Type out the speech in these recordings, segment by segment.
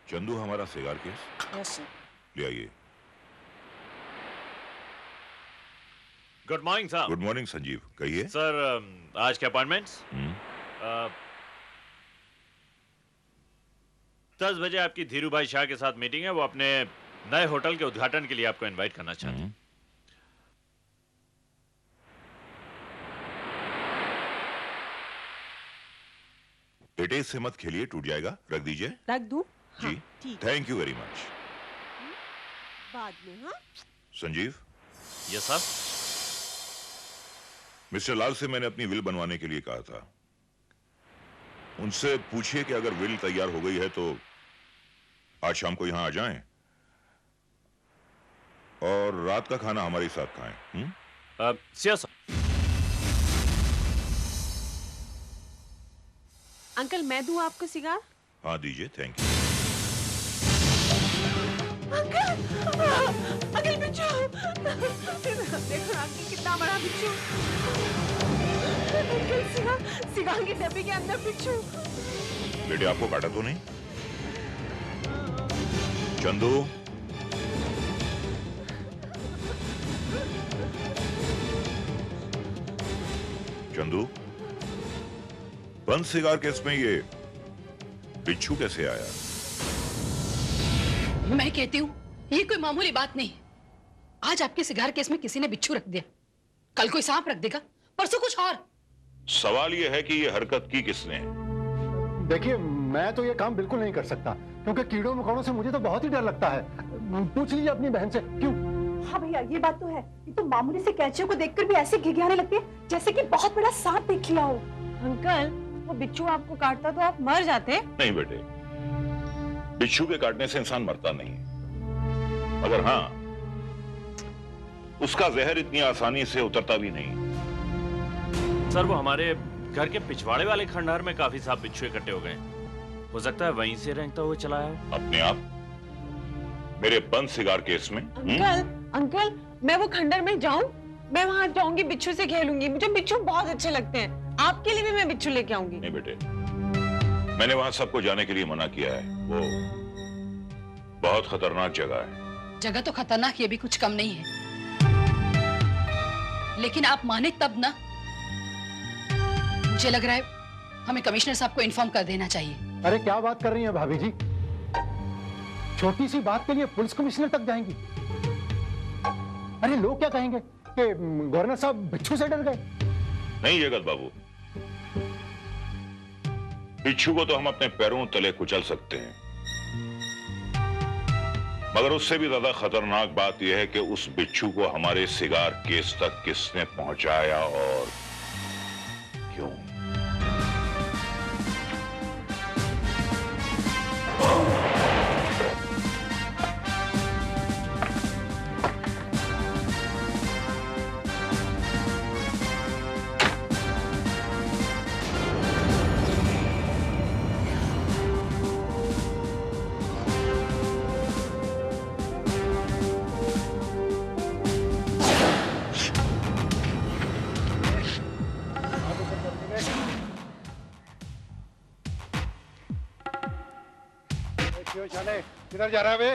चंदू हमारा cigar case yes sir. ले आइए। गुड मॉर्निंग साहब। गुड मॉर्निंग संजीव, कहिए। सर आज के अपॉइंटमेंट्स 10 बजे आपकी धीरू भाई शाह के साथ मीटिंग है। वो अपने नए होटल के उद्घाटन के लिए आपको इनवाइट करना चाहते हैं। बेटे इससे मत खेलिए, टूट जाएगा, रख दीजिए। रख दूं? जी हाँ, ठीक। Thank you very much. बाद में। हाँ Sanjeev. Yes sir. Mister Lal से मैंने अपनी विल बनवाने के लिए कहा था। उनसे पूछिए कि अगर विल तैयार हो गई है तो आज शाम को यहां आ जाएं और रात का खाना हमारे साथ खाएं। Yes sir. अंकल मैं दूं आपको सिगार? हाँ दीजिए, थैंक यू। अंकल बिच्छू देखो अंकल कितना बड़ा बिच्छू। अंकल सिगार के डब्बे के अंदर बिच्छू। बेटे आपको काटा तो नहीं? चंदू। चंदू, बंद सिगार केस में ये बिच्छू कैसे आया? मैं कहती हूँ ये कोई मामूली बात नहीं। आज आपके सिगार केस में किसी ने बिच्छू रख दिया, कल कोई सांप रख देगा, परसों कुछ और। सवाल ये है कि ये हरकत की किसने? देखिए मैं तो ये काम बिल्कुल नहीं कर सकता क्योंकि कीड़ों मकोड़ों से मुझे तो बहुत ही डर लगता है। पूछ लीजिए अपनी बहन से। क्यों? हाँ भैया ये बात तो है। ये तो मामूली से कैंचियों को देखकर भी ऐसे घिघियाने लगती है जैसे कि बहुत बड़ा सांप देख लिया हो। अंकल वो बिच्छू आपको काटता तो आप मर जाते। नहीं बेटे, बिच्छू के काटने से इंसान मरता नहीं, मगर हाँ उसका जहर इतनी आसानी से उतरता भी नहीं। सर वो हमारे घर के पिछवाड़े वाले खंडहर में काफी सांप बिच्छू इकट्ठे हो गए। हो सकता है वहीं से रेंगता हुआ चला आया। अपने आप मेरे बंद सिगार केस में? अंकल मैं वो खंडर में जाऊं? मैं वहां जाऊंगी, बिच्छू से खेलूंगी। मुझे बिच्छू बहुत अच्छे लगते हैं। आपके लिए भी मैं बिच्छू लेके आऊंगी। नहीं बेटे, मैंने वहां सबको जाने के लिए मना किया है। वो बहुत खतरनाक जगह है। जगह तो खतरनाक, ये भी कुछ कम नहीं है। लेकिन आप माने तब ना। मुझे लग रहा है हमें कमिश्नर साहब को इन्फॉर्म कर देना चाहिए। अरे क्या बात कर रही हैं भाभी जी? छोटी सी बात के लिए पुलिस कमिश्नर तक जाएंगी? अरे लोग क्या कहेंगे कि गवर्नर साहब बिच्छू से डर गए? नहीं जगत बाबू, बिच्छू को तो हम अपने पैरों तले कुचल सकते हैं, मगर उससे भी ज्यादा खतरनाक बात यह है कि उस बिच्छू को हमारे सिगार केस तक किसने पहुंचाया और क्यों। किधर जा रहा है वे?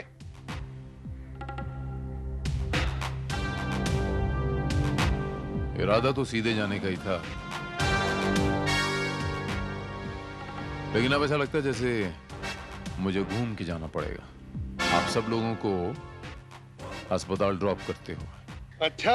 इरादा तो सीधे जाने का ही था, लेकिन अब ऐसा लगता है जैसे मुझे घूम के जाना पड़ेगा आप सब लोगों को अस्पताल ड्रॉप करते हुए। अच्छा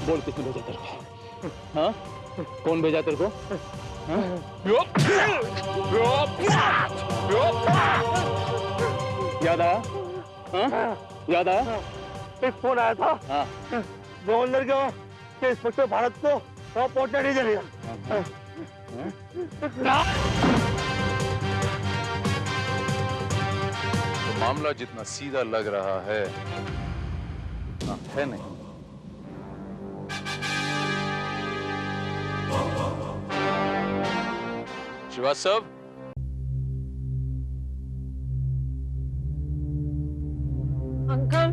बोल किसने भेजा तेरे को? हाँ? कौन भेजा तेरे को? याद आया? हाँ? याद आया? एक फोन आया था गवर्नर का कि इंस्पेक्टर भारत को वहां पहुंचना नहीं चलेगा। तो मामला जितना सीधा लग रहा है नहीं। श्रीवास्तव, अंकल,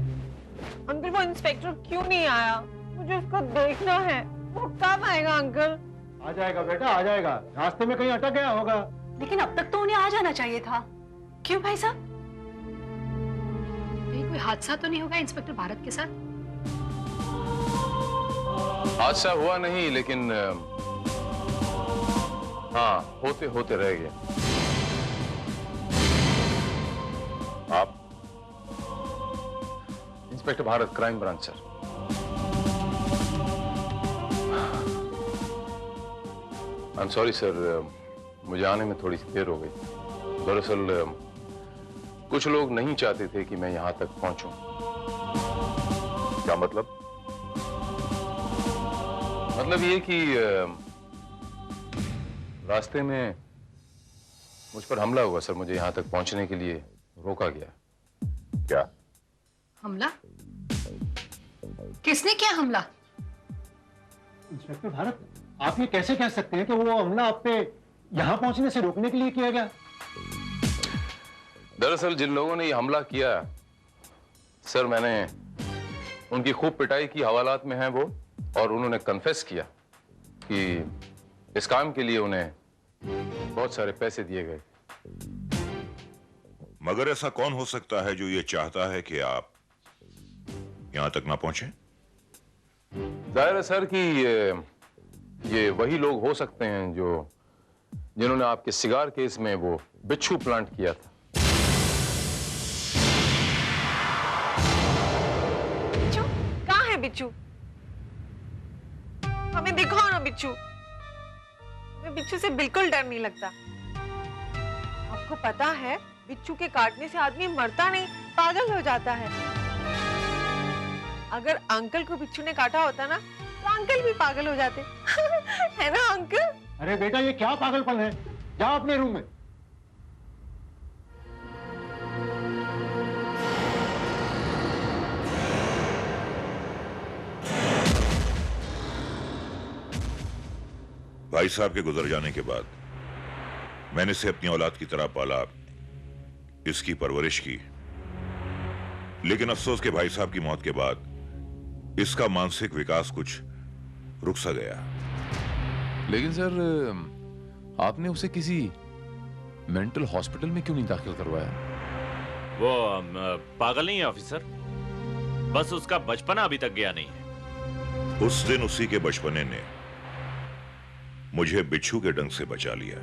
अंकल वो इंस्पेक्टर क्यों नहीं आया? मुझे उसको देखना है। वो कब आएगा अंकल? आ जाएगा बेटा, आ जाएगा। रास्ते में कहीं अटक गया होगा। लेकिन अब तक तो उन्हें आ जाना चाहिए था। क्यों भाई साहब? कहीं कोई हादसा तो नहीं होगा इंस्पेक्टर भारत के साथ? हादसा हुआ नहीं, लेकिन हाँ, होते होते रह गया। आप? Inspector Bharat, crime branch sir. I am sorry sir, मुझे आने में थोड़ी सी देर हो गई। दरअसल कुछ लोग नहीं चाहते थे कि मैं यहां तक पहुंचूं। क्या मतलब? मतलब ये कि रास्ते में मुझ पर हमला हुआ सर। मुझे यहां तक पहुंचने के लिए रोका गया। क्या? हमला? किसने किया हमला? इंस्पेक्टर भारत, आप ये कैसे कह सकते हैं कि वो हमला आप पे यहां पहुंचने से रोकने के लिए किया गया? दरअसल जिन लोगों ने ये हमला किया सर, मैंने उनकी खूब पिटाई की, हवालात में है वो, और उन्होंने कन्फेस किया कि इस काम के लिए उन्हें बहुत सारे पैसे दिए गए। मगर ऐसा कौन हो सकता है जो ये चाहता है कि आप यहां तक ना पहुंचे? जाहिर है सर कि ये वही लोग हो सकते हैं जिन्होंने आपके सिगार केस में वो बिच्छू प्लांट किया था। बिच्छू? कहाँ है बिच्छू? हमें दिखाओ ना बिच्छू। हमें बिच्छू से बिल्कुल डर नहीं लगता। आपको पता है बिच्छू के काटने से आदमी मरता नहीं, पागल हो जाता है। अगर अंकल को बिच्छू ने काटा होता ना तो अंकल भी पागल हो जाते। है ना अंकल? अरे बेटा, ये क्या पागलपन है? जाओ अपने रूम में। भाई साहब के गुजर जाने के बाद मैंने इसे अपनी औलाद की तरह पाला, इसकी परवरिश की। लेकिन अफसोस के भाई साहब की मौत के बाद इसका मानसिक विकास कुछ रुक सा गया। लेकिन सर, आपने उसे किसी मेंटल हॉस्पिटल में क्यों नहीं दाखिल करवाया? वो पागल नहीं है ऑफिसर, बस उसका बचपना अभी तक गया नहीं है। उस दिन उसी के बचपने ने मुझे बिच्छू के डंक से बचा लिया।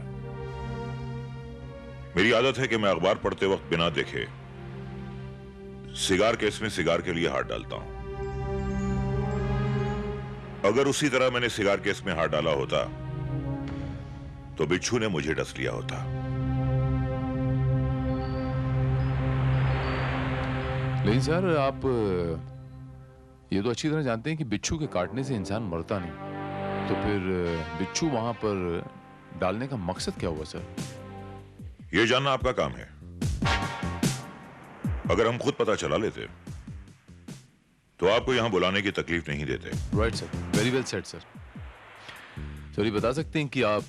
मेरी आदत है कि मैं अखबार पढ़ते वक्त बिना देखे सिगार केस में सिगार के लिए हाथ डालता हूं। अगर उसी तरह मैंने सिगार केस में हाथ डाला होता तो बिच्छू ने मुझे डस लिया होता। लेकिन सर, आप ये तो अच्छी तरह जानते हैं कि बिच्छू के काटने से इंसान मरता नहीं। तो फिर बिच्छू वहां पर डालने का मकसद क्या हुआ सर? यह जानना आपका काम है। अगर हम खुद पता चला लेते तो आपको यहां बुलाने की तकलीफ नहीं देते। Right sir, very well said sir. Sir, ये बता सकते हैं कि आप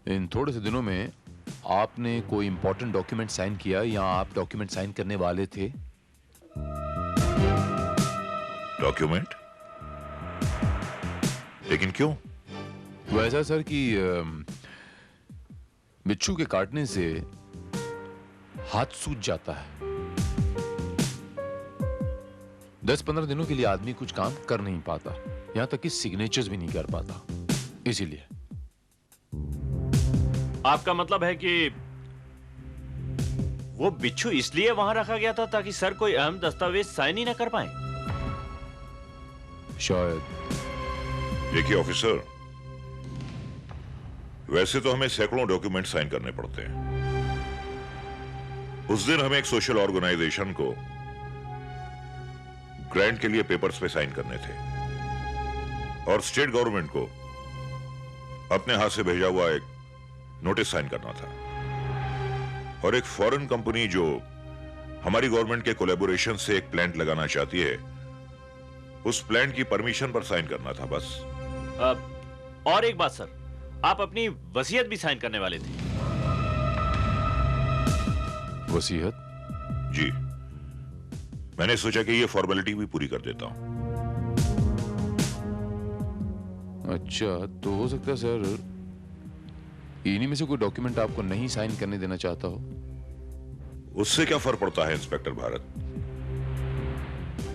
इन थोड़े से दिनों में आपने कोई इंपॉर्टेंट डॉक्यूमेंट साइन किया या आप डॉक्यूमेंट साइन करने वाले थे? डॉक्यूमेंट? लेकिन क्यों? वो ऐसा सर कि बिच्छू के काटने से हाथ सूज जाता है। 10-15 दिनों के लिए आदमी कुछ काम कर नहीं पाता, यहां तक कि सिग्नेचर्स भी नहीं कर पाता। इसीलिए आपका मतलब है कि वो बिच्छू इसलिए वहां रखा गया था ताकि सर कोई अहम दस्तावेज साइन ही ना कर पाए? शायद। देखिए ऑफिसर, वैसे तो हमें सैकड़ों डॉक्यूमेंट साइन करने पड़ते हैं। उस दिन हमें एक सोशल ऑर्गेनाइजेशन को ग्रांट के लिए पेपर्स पे साइन करने थे और स्टेट गवर्नमेंट को अपने हाथ से भेजा हुआ एक नोटिस साइन करना था, और एक फॉरेन कंपनी जो हमारी गवर्नमेंट के कोलैबोरेशन से एक प्लांट लगाना चाहती है, उस प्लांट की परमिशन पर साइन करना था बस। और एक बात सर, आप अपनी वसीयत भी साइन करने वाले थे। वसीयत? जी, मैंने सोचा कि ये फॉर्मेलिटी भी पूरी कर देता हूं। अच्छा, तो हो सकता है सर इन्हीं में से कोई डॉक्यूमेंट आपको नहीं साइन करने देना चाहता हो। उससे क्या फर्क पड़ता है इंस्पेक्टर भारत?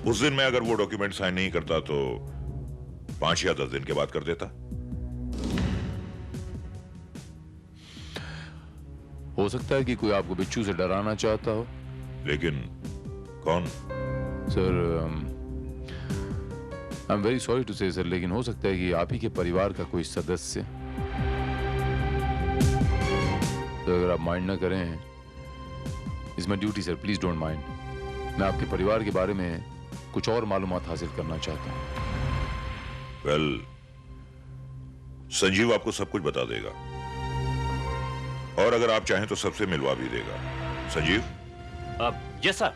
उस दिन मैं अगर वो डॉक्यूमेंट साइन नहीं करता तो 5 या 10 दिन के बाद कर देता। हो सकता है कि कोई आपको बिच्छू से डराना चाहता हो। लेकिन कौन? Sir, I am very sorry to say sir, लेकिन हो सकता है कि आप ही के परिवार का कोई सदस्य। तो अगर आप माइंड ना करें, it's my duty sir, please don't mind. मैं आपके परिवार के बारे में कुछ और मालूमात हासिल करना चाहता हूं। वेल, संजीव आपको सब कुछ बता देगा, और अगर आप चाहें तो सबसे मिलवा भी देगा। Sanjeev? Yes sir.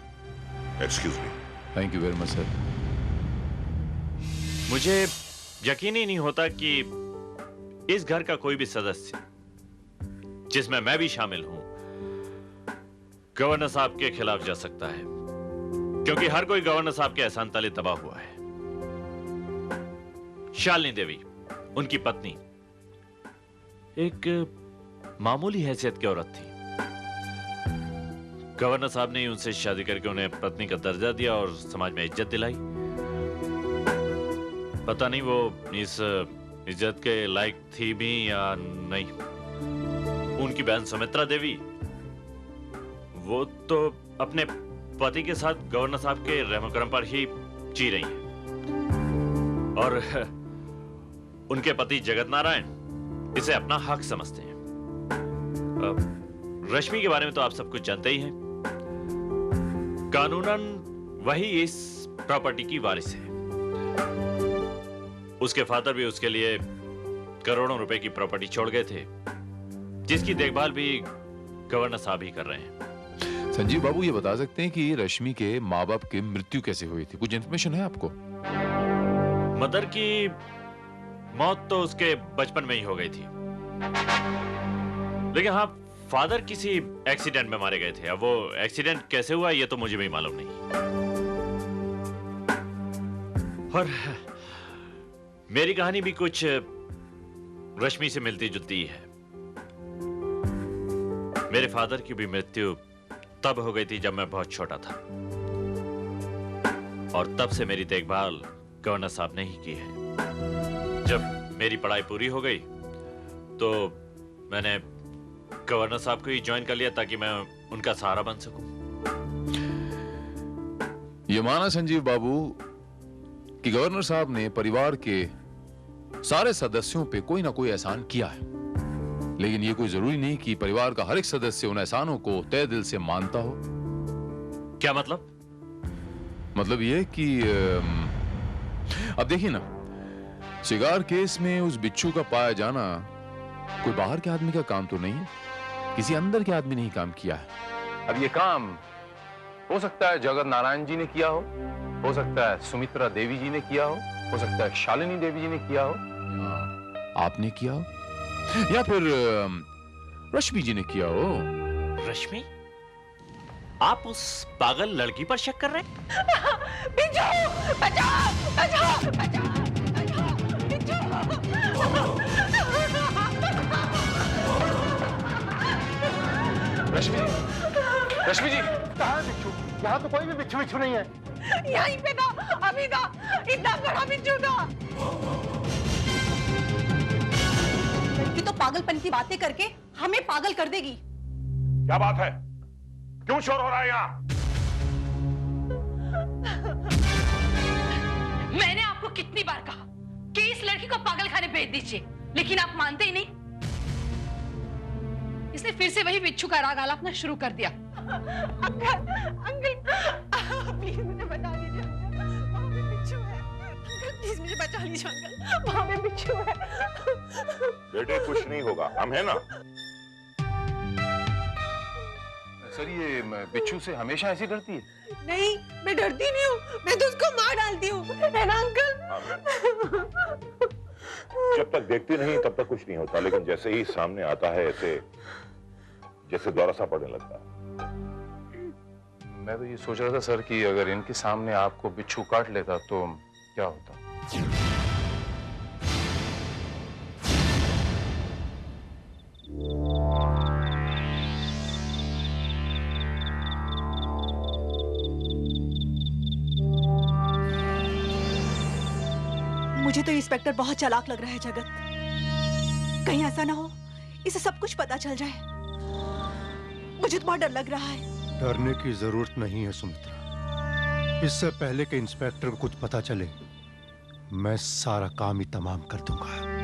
Excuse me. Thank you very much sir. मुझे यकीन ही नहीं होता कि इस घर का कोई भी सदस्य, जिसमें मैं भी शामिल हूं, गवर्नर साहब के खिलाफ जा सकता है, क्योंकि हर कोई गवर्नर साहब के एहसान तले दबा हुआ है। शालिनी देवी, उनकी पत्नी, एक मामूली हैसियत की औरत थी। गवर्नर साहब ने उनसे शादी करके उन्हें पत्नी का दर्जा दिया और समाज में इज्जत दिलाई। पता नहीं वो इस इज्जत के लायक थी भी या नहीं। उनकी बहन सुमित्रा देवी, वो तो अपने पति के साथ गवर्नर साहब के रहम करम पर ही जी रही हैं, और उनके पति जगत नारायण इसे अपना हक समझते हैं। रश्मि के बारे में तो आप सब कुछ जानते ही हैं। कानूनन वही इस प्रॉपर्टी की वारिस है। उसके फादर भी उसके लिए करोड़ों रुपए की प्रॉपर्टी छोड़ गए थे, जिसकी देखभाल भी गवर्नर साहब ही कर रहे हैं। संजीव बाबू, ये बता सकते हैं कि रश्मि के माँ बाप की मृत्यु कैसे हुई थी? कुछ इंफॉर्मेशन है आपको? मदर की मौत तो उसके बचपन में ही हो गई थी, लेकिन हाँ, फादर किसी एक्सीडेंट में मारे गए थे। अब वो एक्सीडेंट कैसे हुआ ये तो मुझे भी मालूम नहीं। और मेरी कहानी भी कुछ रश्मि से मिलती जुलती है। मेरे फादर की भी मृत्यु तब हो गई थी जब मैं बहुत छोटा था, और तब से मेरी देखभाल गवर्नर साहब ने ही की है। जब मेरी पढ़ाई पूरी हो गई तो मैंने गवर्नर साहब को ही ज्वाइन कर लिया ताकि मैं उनका सहारा बन सकूं। ये माना संजीव बाबू कि गवर्नर साहब ने परिवार के सारे सदस्यों पे कोई ना कोई एहसान किया है, लेकिन ये कोई जरूरी नहीं कि परिवार का हर एक सदस्य उन एहसानों को तहे दिल से मानता हो। क्या मतलब? मतलब ये कि अब देखिए ना, शिगार केस में उस बिच्छू का पाया जाना कोई बाहर के आदमी का काम तो नहीं है, किसी अंदर के आदमी ने ही काम किया है। अब ये काम हो सकता है जगत नारायण जी ने किया हो सकता है सुमित्रा देवी जी ने किया हो सकता है शालिनी देवी जी ने किया हो, आपने किया हो, या फिर रश्मि जी ने किया हो। रश्मि? आप उस पागल लड़की पर शक कर रहे हैं? बिच्छू! बचाओ! बचाओ! बचाओ! बचाओ! बिच्छू! रश्मि, रश्मि जी, कहाँ है बिच्छू? यहाँ तो कोई भी बिच्छू बिच्छू नहीं है। यहीं पे था, अभी था, इतना बड़ा बिच्छू था। लड़की तो पागलपन की बातें करके हमें पागल कर देगी। क्या बात है? क्यों शोर हो रहा है यहाँ? मैंने आपको कितनी बार कहा कि इस लड़की को पागल खाने भेज दीजिए, लेकिन आप मानते ही नहीं। इसने फिर से वही बिच्छू का राग आलापना शुरू कर दिया। अंकल, अंकल, प्लीज मुझे बचा लीजिए अंकल, वहाँ पे बिच्छू है। अंकल प्लीज मुझे बचा लीजिए अंकल, वहाँ पे बिच्छू है। बेटे कुछ नहीं होगा, हम है ना। सर ये बिच्छू से हमेशा ऐसी डरती है? नहीं, मैं डरती नहीं हूँ, मैं तो उसको मार डालती हूँ, है ना अंकल? जब तक देखती नहीं तब तक कुछ नहीं होता, लेकिन जैसे ही सामने आता है ऐसे जैसे दौरा सा पड़ने लगता है। मैं तो ये सोच रहा था सर कि अगर इनके सामने आपको बिच्छू काट लेता तो क्या होता। मुझे तो इंस्पेक्टर बहुत चालाक लग रहा है जगत। कहीं ऐसा ना हो इसे सब कुछ पता चल जाए। मुझे तो बहुत डर लग रहा है। डरने की जरूरत नहीं है सुमित्रा। इससे पहले कि इंस्पेक्टर को कुछ पता चले मैं सारा काम ही तमाम कर दूंगा।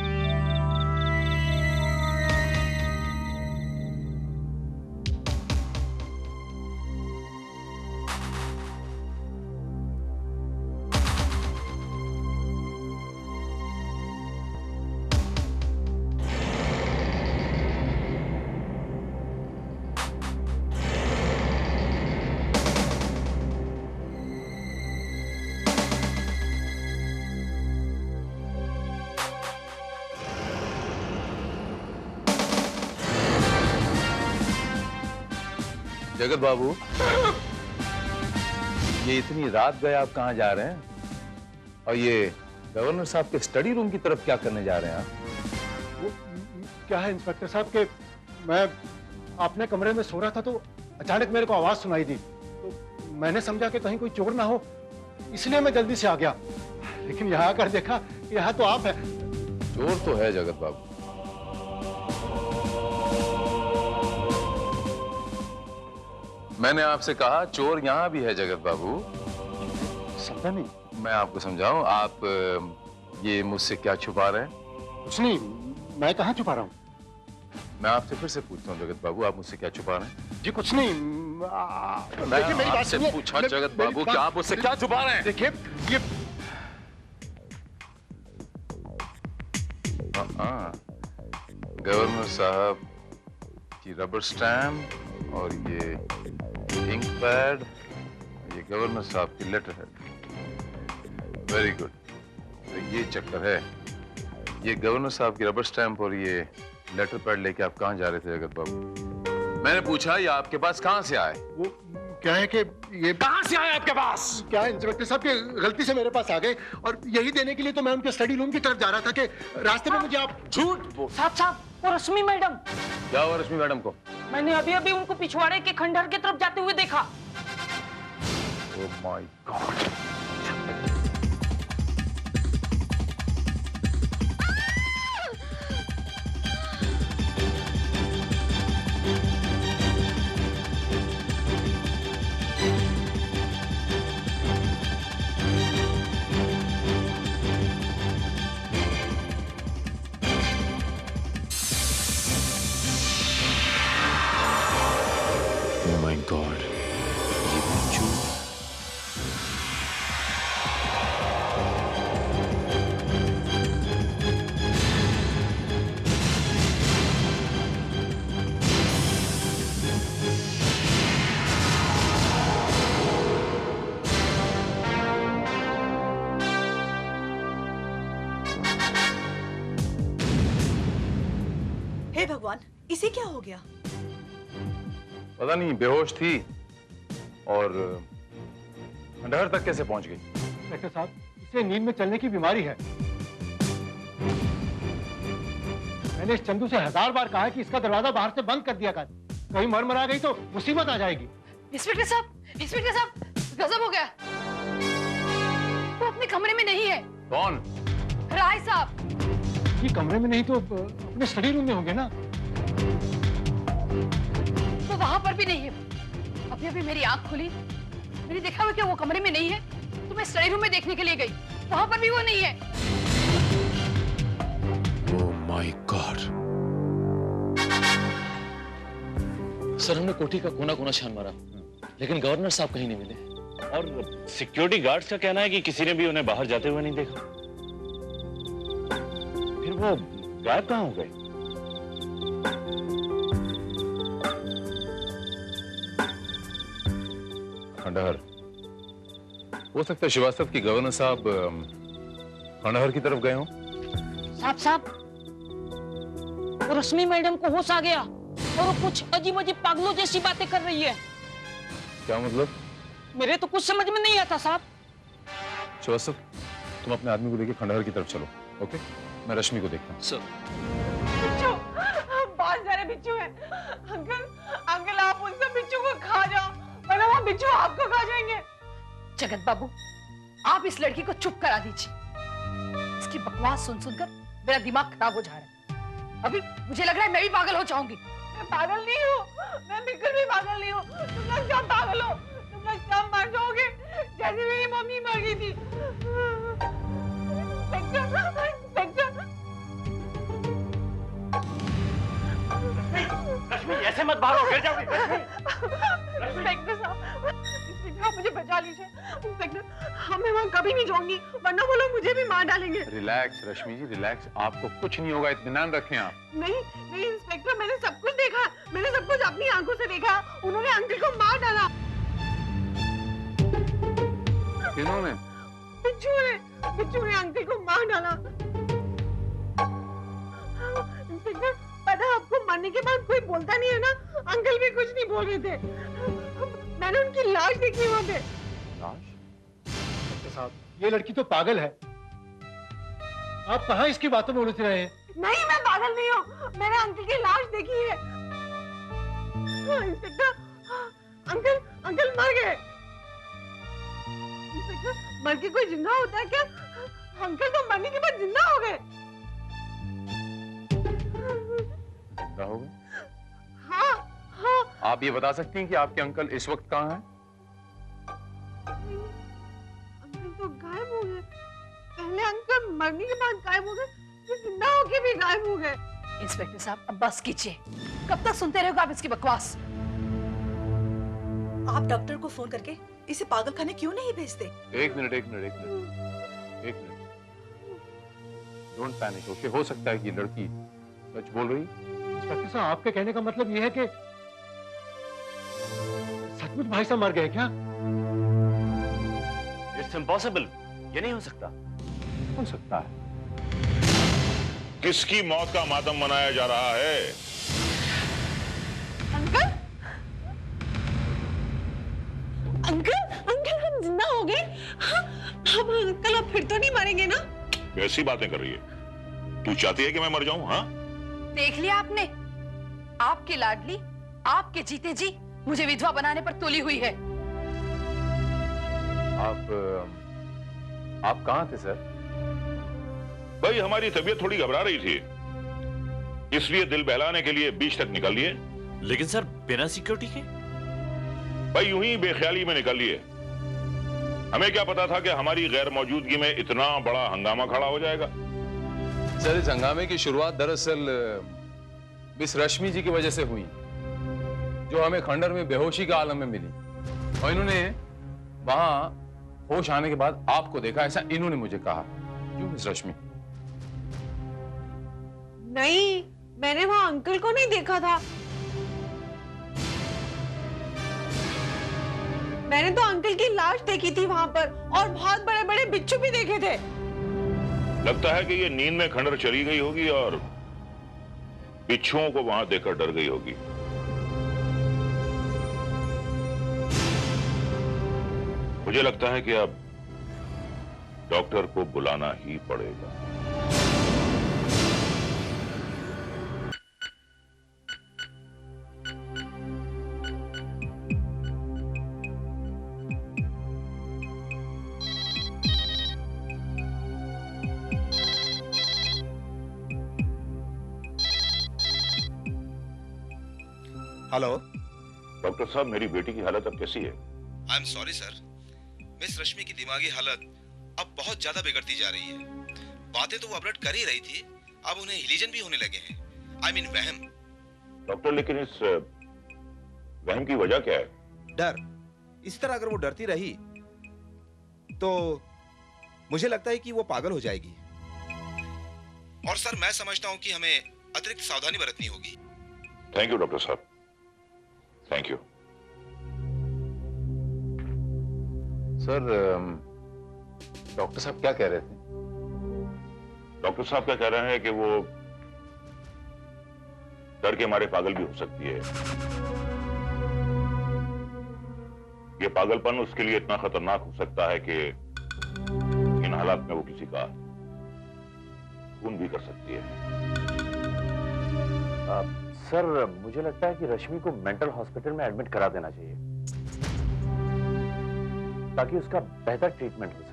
जगत बाबू, ये इतनी रात गए आप कहाँ जा रहे हैं? और ये गवर्नर साहब के स्टडी रूम की तरफ क्या करने जा रहे हैं आप? वो क्या है इंस्पेक्टर साहब के मैं अपने कमरे में सो रहा था तो अचानक मेरे को आवाज सुनाई दी, तो मैंने समझा कि कहीं कोई चोर ना हो, इसलिए मैं जल्दी से आ गया। लेकिन यहाँ आकर देखा कि यहाँ तो आप है। चोर तो है जगत बाबू। मैंने आपसे कहा चोर यहाँ भी है जगत बाबू। समझा नहीं। मैं आपको समझाऊं, आप ये मुझसे क्या छुपा रहे हैं? कुछ नहीं, मैं कहाँ छुपा रहा हूँ। मैं आपसे फिर से पूछता हूँ जगत बाबू, आप मुझसे क्या छुपा रहे हैं? जी कुछ नहीं। देखिए मेरी बात सुनिए। पूछा जगत बाबू कि आप मुझसे क्या छुपा रहे हैं? देखिए ये गवर्नर साहब की रबर स्टैम्प और ये इंक पैड, ये गवर्नर साहब की लेटर है। Very good. तो ये चक्कर है। ये गवर्नर साहब की रबर स्टैम्प और ये लेटर पैड लेके आप कहाँ जा रहे थे जगत बाबू? मैंने पूछा ये आपके पास कहाँ से आए? वो क्या है कि ये कहाँ से आए आपके पास? क्या है इंस्पेक्टर साहब के गलती से मेरे पास आ गए और यही देने के लिए तो मैं उनके स्टडी रूम की तरफ जा रहा था कि रास्ते में मुझे आप झूठ बोल। साहब वो रश्मि मैडम, क्या हुआ रश्मि मैडम को? मैंने अभी अभी उनको पिछवाड़े के खंडहर की तरफ जाते हुए देखा। Oh my God. Oh my God, ये बिच्छू। हे भगवान, इसे क्या हो गया? पता नहीं, बेहोश थी और खंडहर तक कैसे पहुंच गई? डॉक्टर साहब इसे नींद में चलने की बीमारी है। मैंने इस चंदू से 1000 बार कहा है कि इसका दरवाजा बाहर से बंद कर दिया कर, कहीं मर गई तो मुसीबत आ जाएगी। इंस्पेक्टर साहब, गजब हो गया। वो अपने कमरे में नहीं है। कौन? राय साहब। ये कमरे में नहीं तो अपने स्टडी रूम में होंगे ना। वो वहां पर भी नहीं है। अभी अभी मेरी आंख खुली, मैंने देखा हुआ कि वो कमरे में नहीं है, तो मैं स्टडी रूम में देखने के लिए गई, वहां पर भी वो नहीं है। Oh my God. सर हमने कोठी का कोना कोना छान मारा, लेकिन गवर्नर साहब कहीं नहीं मिले। और सिक्योरिटी गार्ड्स का कहना है कि किसी ने भी उन्हें बाहर जाते हुए नहीं देखा। फिर वो गायब कहाँ हो गए? खंडहर, हो सकता है श्रीवास्तव की गवर्नर साहब खंडहर की तरफ गए हों। साहब वो रश्मि मैडम को होश आ गया और वो कुछ अजीब अजीब पागलों जैसी बातें कर रही है। क्या मतलब? मेरे तो कुछ समझ में नहीं आता साहब। श्रीवास्तव, तुम अपने आदमी को लेकर खंडहर की तरफ चलो, ओके? मैं रश्मि को देखता हूँ। बिच्छू, बहुत सारे बिच्छू हैं। अंकल आप उन सब बिच्छू को खा जाओ, वरना वो बिच्छू आपको खा जाएंगे। जगत बाबू, आप इस लड़की को चुप करा दीजिए। इसकी बकवास सुन सुनकर मेरा दिमाग खराब हो जा रहा है। अभी मुझे लग रहा है मैं भी पागल हो जाऊंगी। मैं पागल नहीं हूँ, मैं बिल्कुल भी पागल नहीं हूँ। तुम लोग सब पागल हो, तुम लोग सब मर जाओगे जैसे मेरी मम्मी मर गई थी। रश्मि, ऐसे मत बाहर गिर जाओगी। इंस्पेक्टर साहब, आप मुझे बचा लीजिए। इंस्पेक्टर, मैं वहाँ कभी नहीं जाऊंगी, वरना वो लोग मुझे भी मार डालेंगे। रिलैक्स रश्मि जी, रिलैक्स। आपको कुछ नहीं होगा, इत्मीनान रखें आप। नहीं इंस्पेक्टर, मैंने सब कुछ देखा, मैंने सब कुछ अपनी आंखों से देखा। उन्होंने अंकल को मार डाला। किन्होंने? बिच्छू ने अंकल को मार डाला। इंस्पेक्टर, पता है आपको, मरने के बाद कोई बोलता नहीं है ना। अंकल भी कुछ नहीं बोल रहे थे। मैंने उनकी लाश देखी वहाँ पे। लाश? साहब, ये लड़की तो पागल है। आप कहाँ इसकी बातों में उलझ रहे हैं? नहीं, मैं पागल नहीं हूँ, मैंने अंकल की लाश देखी है। इंस्पेक्टर, अंकल मर गए। इंस्पेक्टर, मर के कोई जिंदा होता है क्या? अंकल तो मरने के बाद जिंदा हो गए। जिंदा हो गए? हाँ। आप ये बता सकती हैं कि आपके अंकल इस वक्त कहाँ हैं? अंकल तो गायब हो गए। पहले अंकल मरने के बाद गायब हो गए, फिर जिंदा होके भी गायब हो गए। इंस्पेक्टर साहब, अब बस कीजिए। कब तक सुनते रहोगे आप इसकी बकवास? आप डॉक्टर को फोन करके इसे पागल खाने क्यों नहीं भेजते? एक मिनट। Don't panic, okay? हो सकता है कि लड़की सच बोल रही। इंस्पेक्टर साहब, आपके कहने का मतलब ये है कि सचमुच भाई साहब मर गए क्या? इट्स इम्पॉसिबल, ये नहीं हो सकता। हो सकता है। किसकी मौत का मातम मनाया जा रहा है? अंकल हम जिंदा हो गए। अब अंकल अब फिर तो नहीं मरेंगे ना? कैसी बातें कर रही है? तू चाहती है कि मैं मर जाऊं? हाँ, देख लिया आपने, आपकी लाडली आपके जीते जी मुझे विधवा बनाने पर तुली हुई है। आप कहाँ थे सर? भाई हमारी तबीयत थोड़ी घबरा रही थी, इसलिए दिल बहलाने के लिए बीच तक निकल लिए। लेकिन सर, बिना सिक्योरिटी के? भाई यूं ही बेख्याली में निकल लिए। हमें क्या पता था कि हमारी गैर मौजूदगी में इतना बड़ा हंगामा खड़ा हो जाएगा। सर, इस हंगामे की शुरुआत दरअसल मिस रश्मि जी की वजह से हुई, जो हमें खंडहर में बेहोशी के आलम में मिली, और इन्होंने वहां होश आने के बाद आपको देखा, ऐसा इन्होंने मुझे कहा। क्यों मिस रश्मि? नहीं, मैंने वहां अंकल को नहीं देखा था। मैंने तो अंकल की लाश देखी थी वहां पर, और बहुत बड़े बड़े बिच्छू भी देखे थे। लगता है कि ये नींद में खंडहर चली गई होगी और बिच्छुओं को वहां देखकर डर गई होगी। मुझे लगता है कि अब डॉक्टर को बुलाना ही पड़ेगा। हेलो डॉक्टर साहब, मेरी बेटी की हालत अब कैसी है? I am sorry sir, miss Rashmi की दिमागी हालत अब बहुत ज्यादा बिगड़ती जा रही है। बातें तो वो अपडेट कर ही रही थी, अब उन्हें हिलीजन भी होने लगे हैं। आई मीन वहम। डॉक्टर, लेकिन इस वहम की वजह क्या है? डर। इस तरह अगर वो डरती रही तो मुझे लगता है कि वो पागल हो जाएगी। और सर, मैं समझता हूं कि हमें अतिरिक्त सावधानी बरतनी होगी। थैंक यू डॉक्टर साहब, थैंक यू। सर, डॉक्टर साहब क्या कह रहे थे? डॉक्टर साहब क्या कह रहे हैं कि वो डर के मारे पागल भी हो सकती है। ये पागलपन उसके लिए इतना खतरनाक हो सकता है कि इन हालात में वो किसी का खून भी कर सकती है। सर, मुझे लगता है कि रश्मि को मेंटल हॉस्पिटल में एडमिट करा देना चाहिए ताकि उसका बेहतर ट्रीटमेंट हो सके।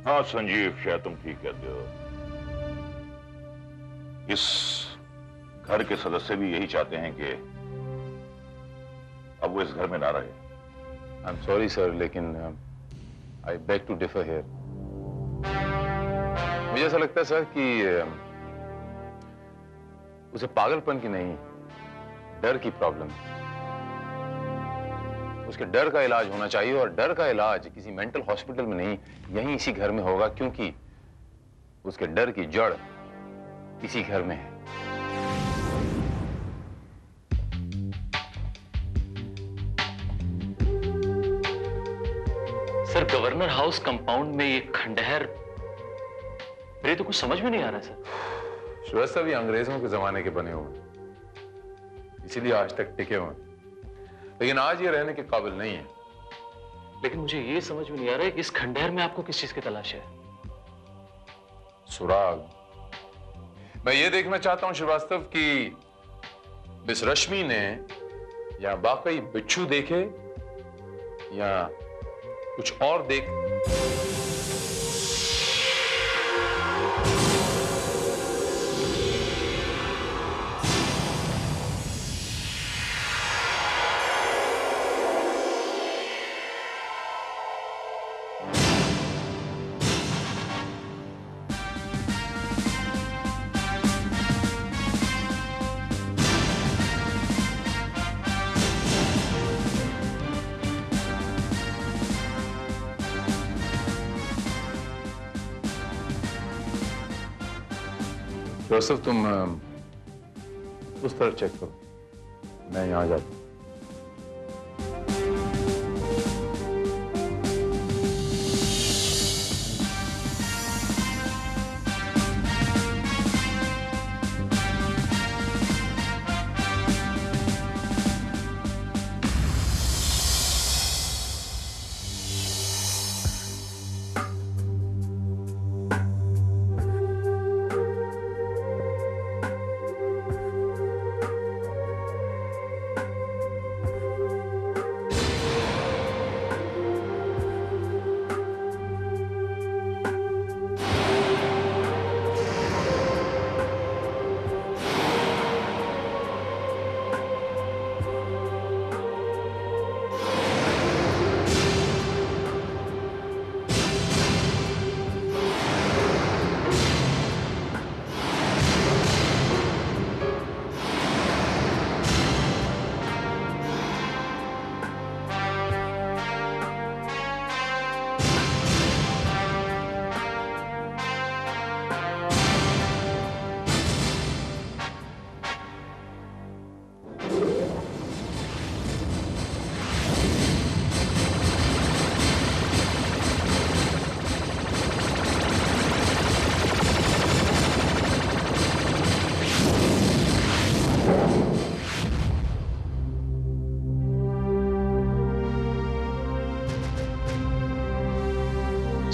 हाँ संजीव, शायद तुम ठीक कहते हो। इस घर के सदस्य भी यही चाहते हैं कि अब वो इस घर में ना रहे। आई एम सॉरी सर, लेकिन I beg to differ here. मुझे ऐसा लगता है सर कि उसे पागलपन की नहीं, डर की प्रॉब्लम है। उसके डर का इलाज होना चाहिए, और डर का इलाज किसी मेंटल हॉस्पिटल में नहीं, यहीं इसी घर में होगा, क्योंकि उसके डर की जड़ इसी घर में है। सर, गवर्नर हाउस कंपाउंड में ये खंडहर, मेरे तो कुछ समझ में नहीं आ रहा सर। श्रीवास्तव, ये अंग्रेजों के जमाने के बने हुए, इसीलिए आज तक टिके हुए, लेकिन आज ये रहने के काबिल नहीं है। लेकिन मुझे ये समझ में नहीं आ रहा है कि इस खंडहर में आपको किस चीज की तलाश है? सुराग। मैं ये देखना चाहता हूं श्रीवास्तव कि मिस रश्मि ने या वाकई बिच्छू देखे या कुछ और देख। जोसेफ, तुम उस तरफ चेक करो, मैं यहां जाता हूं।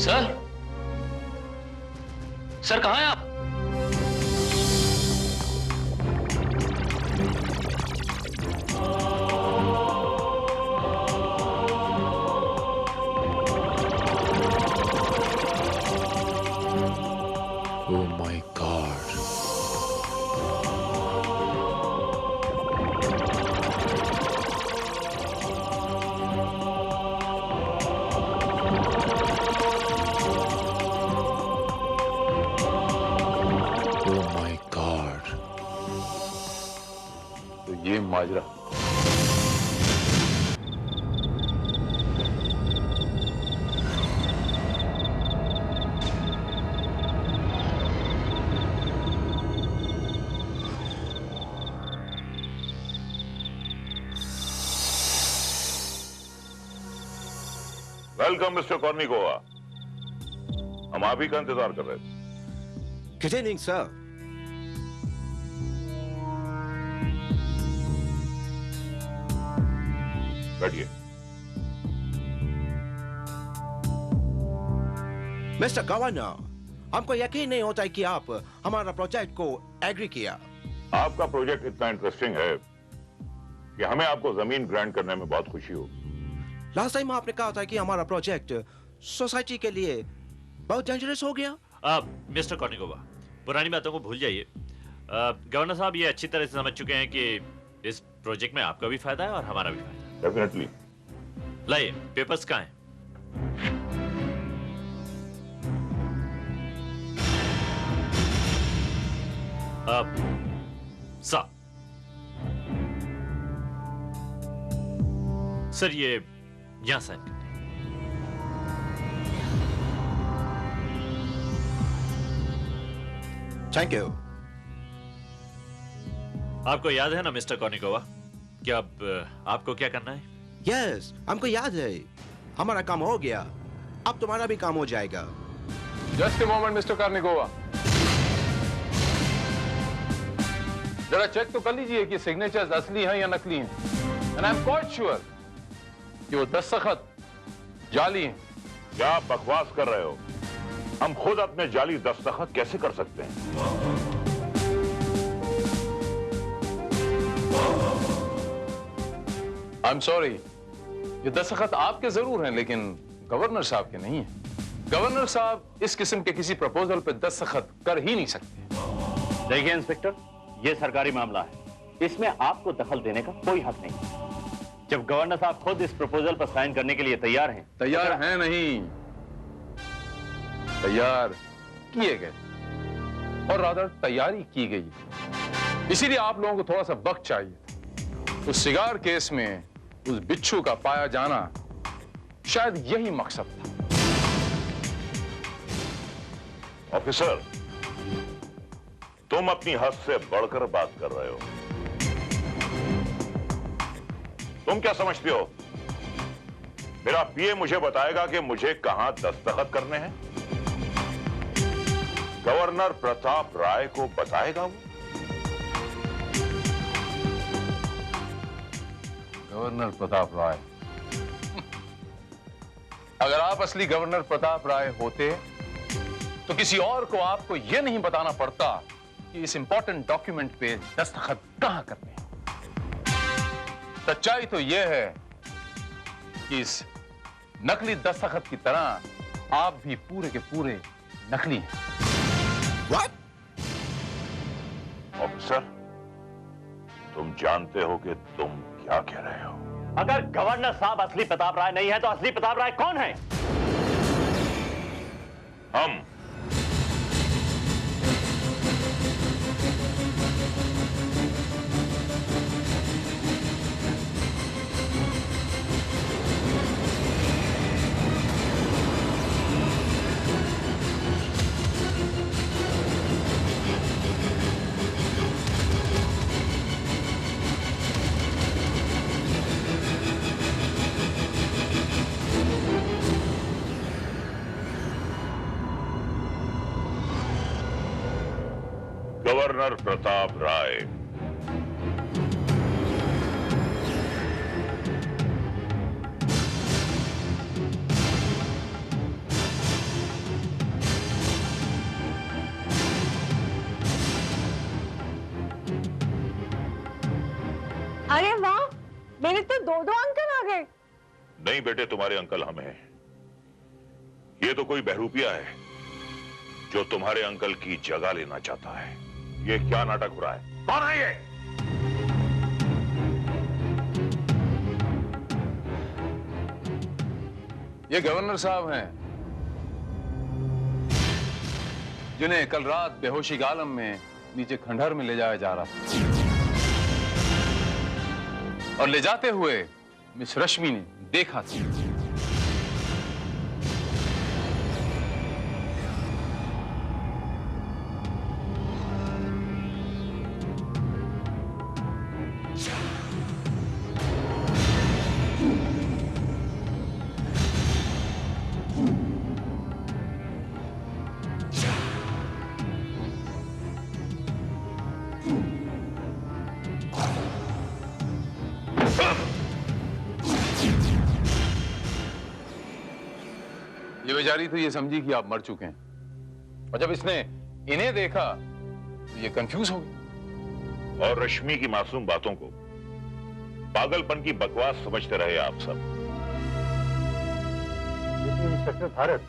सर, सर कहाँ हैं आप? Oh my God. Hazra. Welcome mister Kournikova. हम आप ही का इंतजार कर रहे थे। Good evening sir. बैठिए। मिस्टर गवर्नर, हमको यकीन नहीं होता है कि आप हमारा प्रोजेक्ट को एग्री किया। आपका प्रोजेक्ट इतना इंटरेस्टिंग है कि हमें आपको जमीन ग्रांट करने में बहुत खुशी होगी। लास्ट टाइम आपने कहा था कि हमारा प्रोजेक्ट सोसाइटी के लिए बहुत डेंजरस हो गया। मिस्टर कॉर्निकोवा, पुरानी बातों को भूल जाइए। गवर्नर साहब ये अच्छी तरह से समझ चुके हैं कि इस प्रोजेक्ट में आपका भी फायदा है और हमारा भी फायदा है। डेफिनेटली। लाइए, पेपर्स कहाँ हैं? सर ये यहां साइन करते हैं। Thank you. आपको याद है ना मिस्टर कॉर्निकोवा कि अब आपको क्या करना है? यस, हमको याद है। हमारा काम हो गया, अब तुम्हारा भी काम हो जाएगा। जस्ट ए मोमेंट मिस्टर कॉर्निकोवा, जरा चेक तो कर लीजिए कि सिग्नेचर्स असली हैं या नकली हैं। And I am quite sure कि वो दस्तखत जाली हैं। क्या आप बकवास कर रहे हो? हम खुद अपने जाली दस्तखत कैसे कर सकते हैं? आई एम सॉरी, ये दस्तखत आपके जरूर हैं लेकिन गवर्नर साहब के नहीं है। गवर्नर साहब इस किस्म के किसी प्रपोजल पे दस्तखत कर ही नहीं सकते। देखिए इंस्पेक्टर, ये सरकारी मामला है, इसमें आपको दखल देने का कोई हक नहीं। जब गवर्नर साहब खुद इस प्रपोजल पर साइन करने के लिए तैयार हैं, तैयार हैं नहीं, तैयार किए गए और रादर तैयारी की गई। इसीलिए आप लोगों को थोड़ा सा वक्त चाहिए। उस सिगार केस में उस बिच्छू का पाया जाना शायद यही मकसद था। ऑफिसर, तुम अपनी हद से बढ़कर बात कर रहे हो। तुम क्या समझते हो? मेरा पीए मुझे बताएगा कि मुझे कहां दस्तखत करने हैं? गवर्नर प्रताप राय को बताएगा वो? गवर्नर प्रताप राय? अगर आप असली गवर्नर प्रताप राय होते तो किसी और को आपको यह नहीं बताना पड़ता कि इस इंपॉर्टेंट डॉक्यूमेंट पे दस्तखत कहां करने हैं। सच्चाई तो यह है कि इस नकली दस्तखत की तरह आप भी पूरे के पूरे नकली हैं। What? ऑफिसर, तुम जानते हो कि तुम क्या कह रहे हो? अगर गवर्नर साहब असली प्रताप राय नहीं है तो असली प्रताप राय कौन है? हम। गवर्नर प्रताप राय। अरे वाह, मेरे तो दो दो अंकल आ गए। नहीं बेटे, तुम्हारे अंकल हम हैं। ये तो कोई बहरूपिया है जो तुम्हारे अंकल की जगह लेना चाहता है। ये क्या नाटक हो रहा है? कौन है ये? ये गवर्नर साहब हैं जिन्हें कल रात बेहोशी के आलम में नीचे खंडहर में ले जाया जा रहा था। और ले जाते हुए मिस रश्मि ने देखा था। ये बेचारी तो ये समझी कि आप मर चुके हैं, और जब इसने इन्हें देखा तो ये कंफ्यूज हो गई। और रश्मि की मासूम बातों को पागलपन की बकवास समझते रहे आप सब। लेकिन इंस्पेक्टर भारत,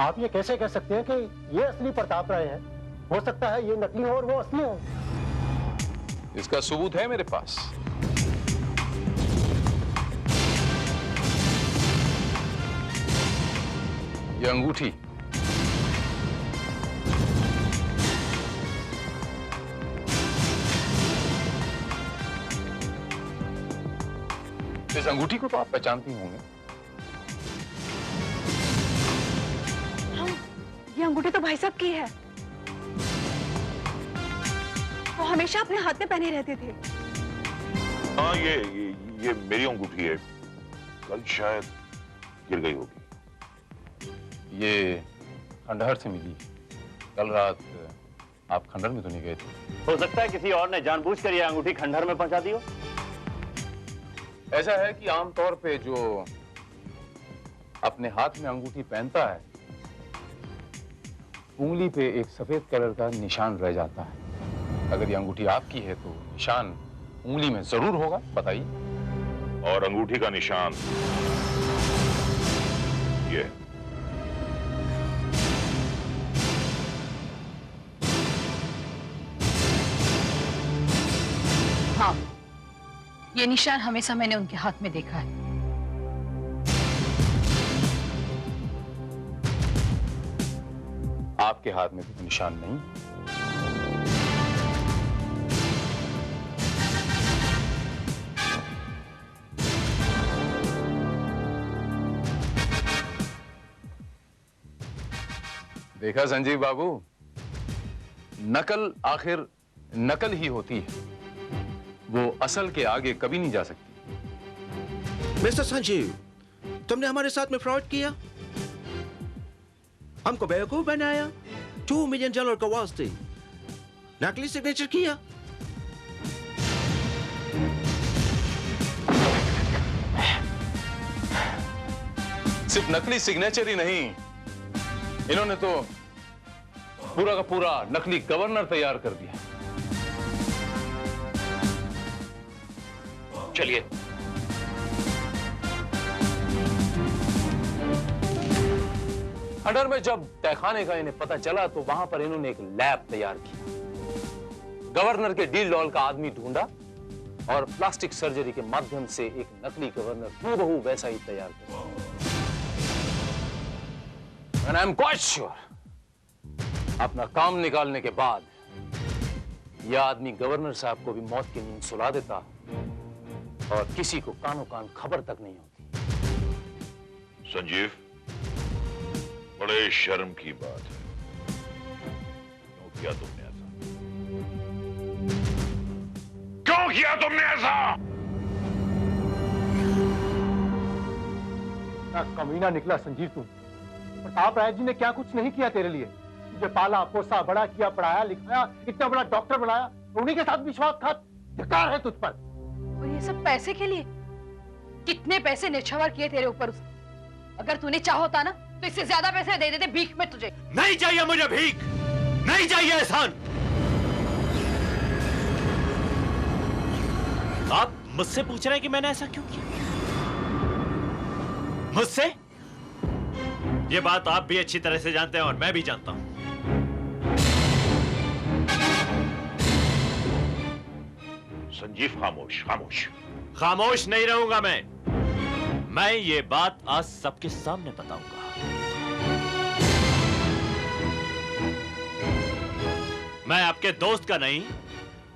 आप ये कैसे कह सकते हैं कि ये असली प्रताप राय है? हो सकता है ये नकली हो और वो असली हो। इसका सबूत है मेरे पास। ये अंगूठी, इस अंगूठी को तो आप पहचानती होंगे। ये अंगूठी तो भाई साहब की है। वो हमेशा अपने हाथ में पहने रहते थे। हाँ, ये मेरी अंगूठी है। कल शायद गिर गई होगी। ये खंडहर से मिली। कल रात आप खंडहर में तो नहीं गए थे? हो सकता है किसी और ने जानबूझकर ये अंगूठी खंडहर में पहुंचा दी हो। ऐसा है कि आमतौर पे जो अपने हाथ में अंगूठी पहनता है, उंगली पे एक सफेद कलर का निशान रह जाता है। अगर ये अंगूठी आपकी है तो निशान उंगली में जरूर होगा। बताइए। और अंगूठी का निशान ये। हाँ, ये निशान हमेशा मैंने उनके हाथ में देखा है। आपके हाथ में भी निशान नहीं। देखा संजीव बाबू, नकल आखिर नकल ही होती है, वो असल के आगे कभी नहीं जा सकती। मिस्टर संजीव, तुमने हमारे साथ में फ्रॉड किया, हमको बेवकूफ बनाया, $2 मिलियन का वास्ते नकली सिग्नेचर किया। सिर्फ नकली सिग्नेचर ही नहीं, इन्होंने तो पूरा का पूरा नकली गवर्नर तैयार कर दिया। चलिए। खंडहर में जब तहखाने का इन्हें पता चला तो वहां पर इन्होंने एक लैब तैयार किया। गवर्नर के डील डॉल का आदमी ढूंढा और प्लास्टिक सर्जरी के माध्यम से एक नकली गवर्नर हूबहू वैसा ही तैयार किया। And I'm quite sure, अपना काम निकालने के बाद यह आदमी गवर्नर साहब को भी मौत की नींद सुला देता और किसी को कानों कान खबर तक नहीं होती। संजीव, बड़े शर्म की बात है। क्यों किया तुमने ऐसा? क्यों किया तुमने ऐसा? कमीना निकला संजीव तुम। प्रताप राय जी ने क्या कुछ नहीं किया तेरे लिए? तुझे पाला पोसा, बड़ा किया, पढ़ाया लिखाया, इतना बड़ा डॉक्टर बनाया, उन्हीं के साथ विश्वासघात। धिक्कार है तुझ पर। और ये सब पैसे के लिए? कितने पैसे निछावर किए तेरे ऊपर उसने। अगर तूने चाहोता ना तो इससे ज्यादा पैसे दे देते भीख में तुझे। नहीं चाहिए मुझे भीख, नहीं चाहिए एहसान। आप मुझसे पूछ रहे हैं कि मैंने ऐसा क्यों किया? मुझसे? ये बात आप भी अच्छी तरह से जानते हैं और मैं भी जानता हूं। संजीव, खामोश खामोश। खामोश नहीं रहूंगा मैं ये बात आज सबके सामने बताऊंगा। मैं आपके दोस्त का नहीं,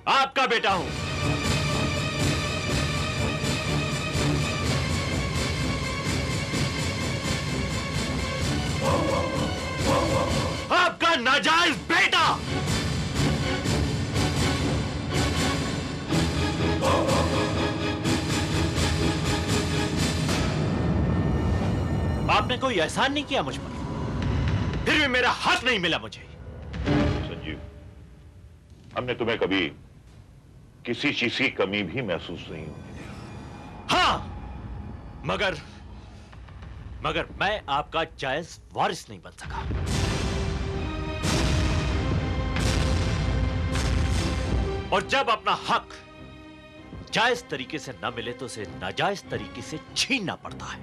आपका बेटा हूं। नाजायज बेटा। आपने कोई एहसान नहीं किया मुझ पर, फिर भी मेरा हक नहीं मिला मुझे। संजीव, हमने तुम्हें कभी किसी चीज की कमी भी महसूस नहीं होने दिया। हाँ, मगर मैं आपका जायज वारिस नहीं बन सका। और जब अपना हक जायज तरीके से न मिले तो उसे नाजायज तरीके से छीनना पड़ता है।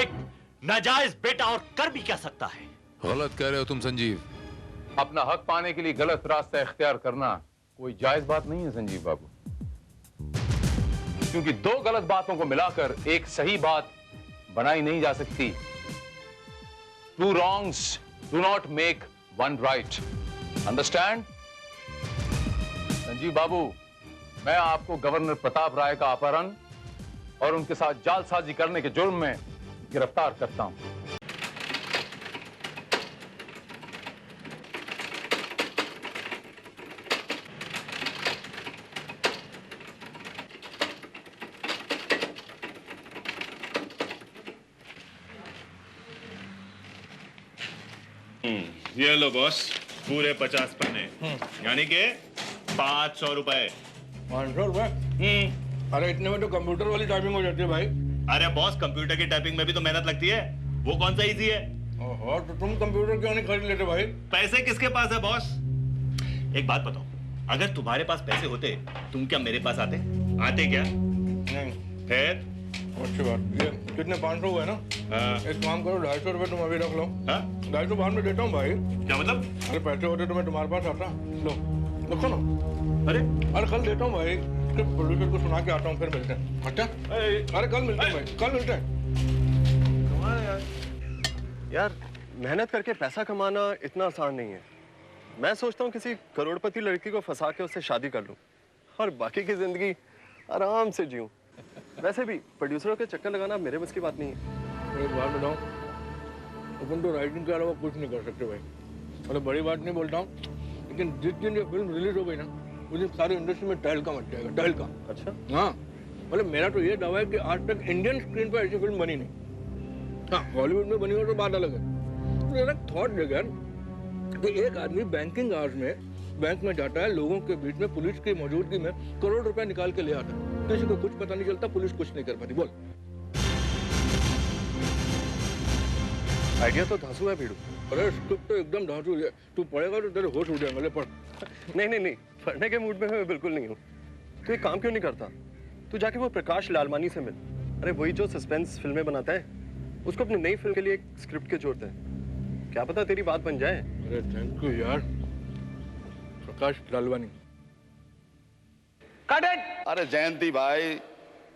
एक नाजायज बेटा और कर भी क्या सकता है? गलत कह रहे हो तुम संजीव। अपना हक पाने के लिए गलत रास्ता इख्तियार करना कोई जायज बात नहीं है संजीव बाबू, क्योंकि दो गलत बातों को मिलाकर एक सही बात बनाई नहीं जा सकती। Two wrongs do not make one right. Understand? Sanjeev बाबू, मैं आपको गवर्नर प्रताप राय का अपहरण और उनके साथ जालसाजी करने के जुर्म में गिरफ्तार करता हूं। ये लो बॉस, पूरे 50 पन्ने, यानी कि 500 रुपए। 500 रुपए? अरे इतने में तो कंप्यूटर वाली टाइपिंग हो जाती है भाई। अरे बॉस, कंप्यूटर की टाइपिंग में भी तो मेहनत लगती है, वो कौन सा इजी है? ओहो, तो तुम कंप्यूटर क्यों नहीं खरीद लेते भाई? पैसे किसके पास है बॉस? एक बात बताओ, अगर तुम्हारे पास पैसे होते तुम क्या मेरे पास आते? आते क्या? नहीं। फिर? अच्छी बात। ये कितने 500 हुए ना? एक काम करो, 250 रुपए तुम अभी रख लो। 250 बाद में देता हूँ भाई। क्या मतलब? अरे पैसे होते तो मैं तुम्हारे पास आता। लो रखो ना। अरे कल देता हूँ भाई, प्रोड्यूसर को सुना के आता हूँ, फिर मिलते हैं। अच्छा? अरे कल मिलते हैं भाई, कल मिलते हैं। यार मेहनत करके पैसा कमाना इतना आसान नहीं है। मैं सोचता हूँ किसी करोड़पति लड़की को फंसा के उससे शादी कर लूँ और बाकी की जिंदगी आराम से जीऊँ। वैसे भी प्रोड्यूसरों के चक्कर लगाना मेरे बस की बात नहीं है। एक बात बताऊँ, अपन तो राइटिंग के अलावा कुछ नहीं कर सकते भाई। मतलब बड़ी बात नहीं बोलता हूँ, लेकिन जिस दिन ये फिल्म रिलीज हो गई ना, उस दिन सारी इंडस्ट्री में तहलका मच जाएगा, तहलका। अच्छा? हाँ, मतलब मेरा तो ये दावा है कि आज तक इंडियन स्क्रीन पर ऐसी फिल्म बनी नहीं। हाँ, हॉलीवुड में बनी हो तो बात अलग है। तो एक थॉट देगा कि एक आदमी बैंकिंग आवर्स में बैंक में जाता है, लोगों के बीच में पुलिस की मौजूदगी में करोड़ रुपए निकाल के ले आता है, किसी को कुछ पता नहीं चलता, पुलिस कुछ नहीं कर पाती। बोल। आइडिया तो धांसू है भीड़ू। अरे स्क्रिप्ट तो एकदम धांसू है, तू पढ़ेगा तो तेरे होश उड़ जाएंगे। ले पढ़। नहीं, पढ़ने के मूड में मैं बिल्कुल नहीं हूँ। तू एक काम क्यों नहीं करता, तू जाके वो प्रकाश लालवानी से मिल। अरे वही जो सस्पेंस फिल्में बनाता है, उसको अपनी नई फिल्म के लिए एक स्क्रिप्ट के जोड़ते हैं। क्या पता तेरी बात बन जाए। अरे थैंक यू यार, प्रकाश लालवानी। अरे जयंती भाई,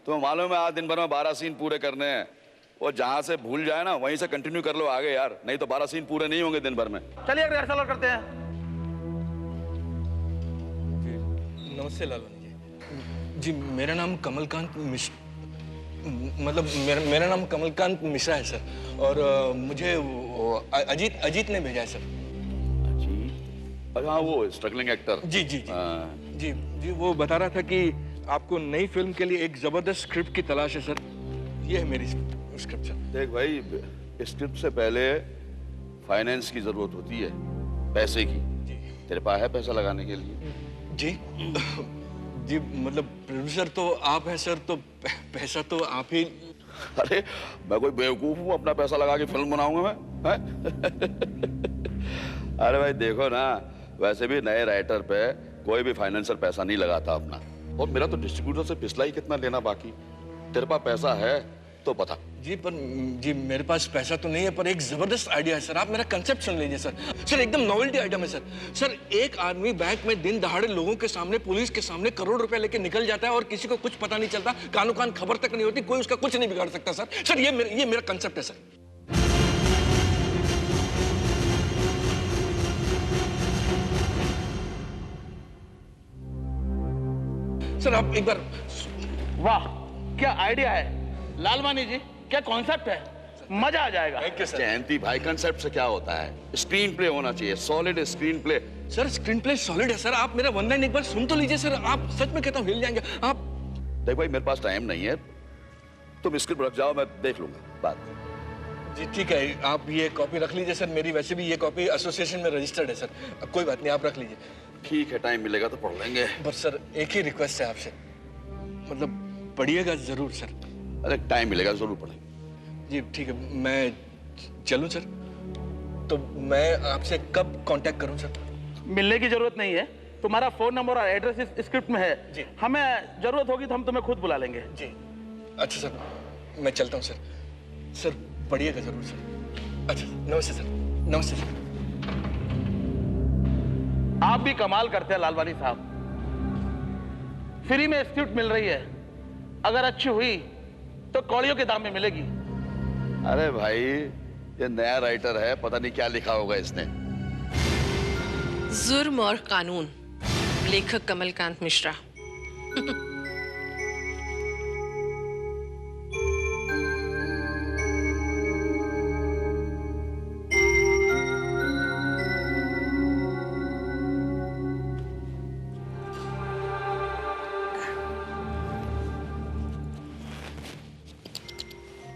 तुम्हें मालूम है आज दिन भर में 12 सीन पूरे करने हैं। वो जहां से भूल जाए ना वहीं से कंटिन्यू कर लो आगे यार, नहीं तो 12 सीन पूरे नहीं होंगे दिन भर में। चलिए रिहर्सल करते हैं। नमस्ते लालवानी जी, मेरा नाम कमलकांत मिश्रा, मतलब मेरा नाम कमलकांत मिश्रा है सर, और मुझे अजीत ने भेजा है सर। अजीत? हाँ, वो स्ट्रगलिंग एक्टर। जी जी जी जी, वो बता रहा था कि आपको नई फिल्म के लिए एक जबरदस्त स्क्रिप्ट की तलाश है सर। ये है मेरी स्क्रिप्ट सर। देख भाई, स्क्रिप्ट से पहले फाइनेंस की जरूरत होती है, पैसे की। तेरे पास है पैसा लगाने के लिए? जी जी, मतलब प्रोड्यूसर तो आप हैं सर, तो पैसा तो आप ही। अरे मैं कोई बेवकूफ हूँ अपना पैसा लगा के फिल्म बनाऊंगा मैं? अरे भाई देखो ना, वैसे भी नए राइटर पे कोई भी फाइनेंसर पैसा नहीं लगाता अपना, और मेरा तो डिस्ट्रीब्यूटर से पिछला ही कितना लेना बाकी। तेरे पास पैसा है तो बता। जी पर जी मेरे पास पैसा तो नहीं है, पर एक जबरदस्त आइडिया है सर। आप मेरा कंसेप्ट सुन लीजिए सर। सर एकदम नॉवेल्टी आइटम है सर। सर एक आदमी बैंक में दिन दहाड़े लोगों के सामने, पुलिस के सामने करोड़ रुपए लेके निकल जाता है और किसी को कुछ पता नहीं चलता, कानो कान खबर तक नहीं होती, कोई उसका कुछ नहीं बिगाड़ सकता सर। सर ये मेरा कंसेप्ट है सर। सर आप एक बार। वाह क्या आइडिया है लालवानी जी, क्या कॉन्सेप्ट है? मजा आ जाएगा। Thank you sir. जयंती भाई, कंसेप्ट से क्या होता है? स्क्रीन प्ले होना चाहिए, solid screen play. Sir screen play solid है सर, आप मेरा वन लाइन एक बार सुन तो लीजिए सर, आप सच में कहता हूँ हिल जाएंगे आप। देख भाई, मेरे पास टाइम नहीं है, तुम स्क्रिप्ट रख जाओ, मैं देख लूंगा बात। जी ठीक है, आप ये कॉपी रख लीजिए सर, मेरी वैसे भी ये कॉपी एसोसिएशन में रजिस्टर्ड है सर, अब कोई बात नहीं, आप रख लीजिए। ठीक है, टाइम मिलेगा तो पढ़ लेंगे। बस सर एक ही रिक्वेस्ट है आपसे, मतलब पढ़िएगा जरूर सर। अरे टाइम मिलेगा जरूर पढ़ेंगे। जी ठीक है, मैं चलूं सर? तो मैं आपसे कब कांटेक्ट करूं सर? मिलने की जरूरत नहीं है, तुम्हारा फोन नंबर और एड्रेस इस स्क्रिप्ट में है जी। हमें जरूरत होगी तो हम तुम्हें खुद बुला लेंगे जी। अच्छा सर, मैं चलता हूँ सर। सर पढ़िएगा जरूर सर। अच्छा नमस्ते सर। नमस्ते सर। आप भी कमाल करते हैं लालवानी साहब, फ्री में स्क्रिप्ट मिल रही है, अगर अच्छी हुई तो कौड़ियों के दाम में मिलेगी। अरे भाई, ये नया राइटर है, पता नहीं क्या लिखा होगा इसने। जुर्म और कानून, लेखक कमलकांत मिश्रा।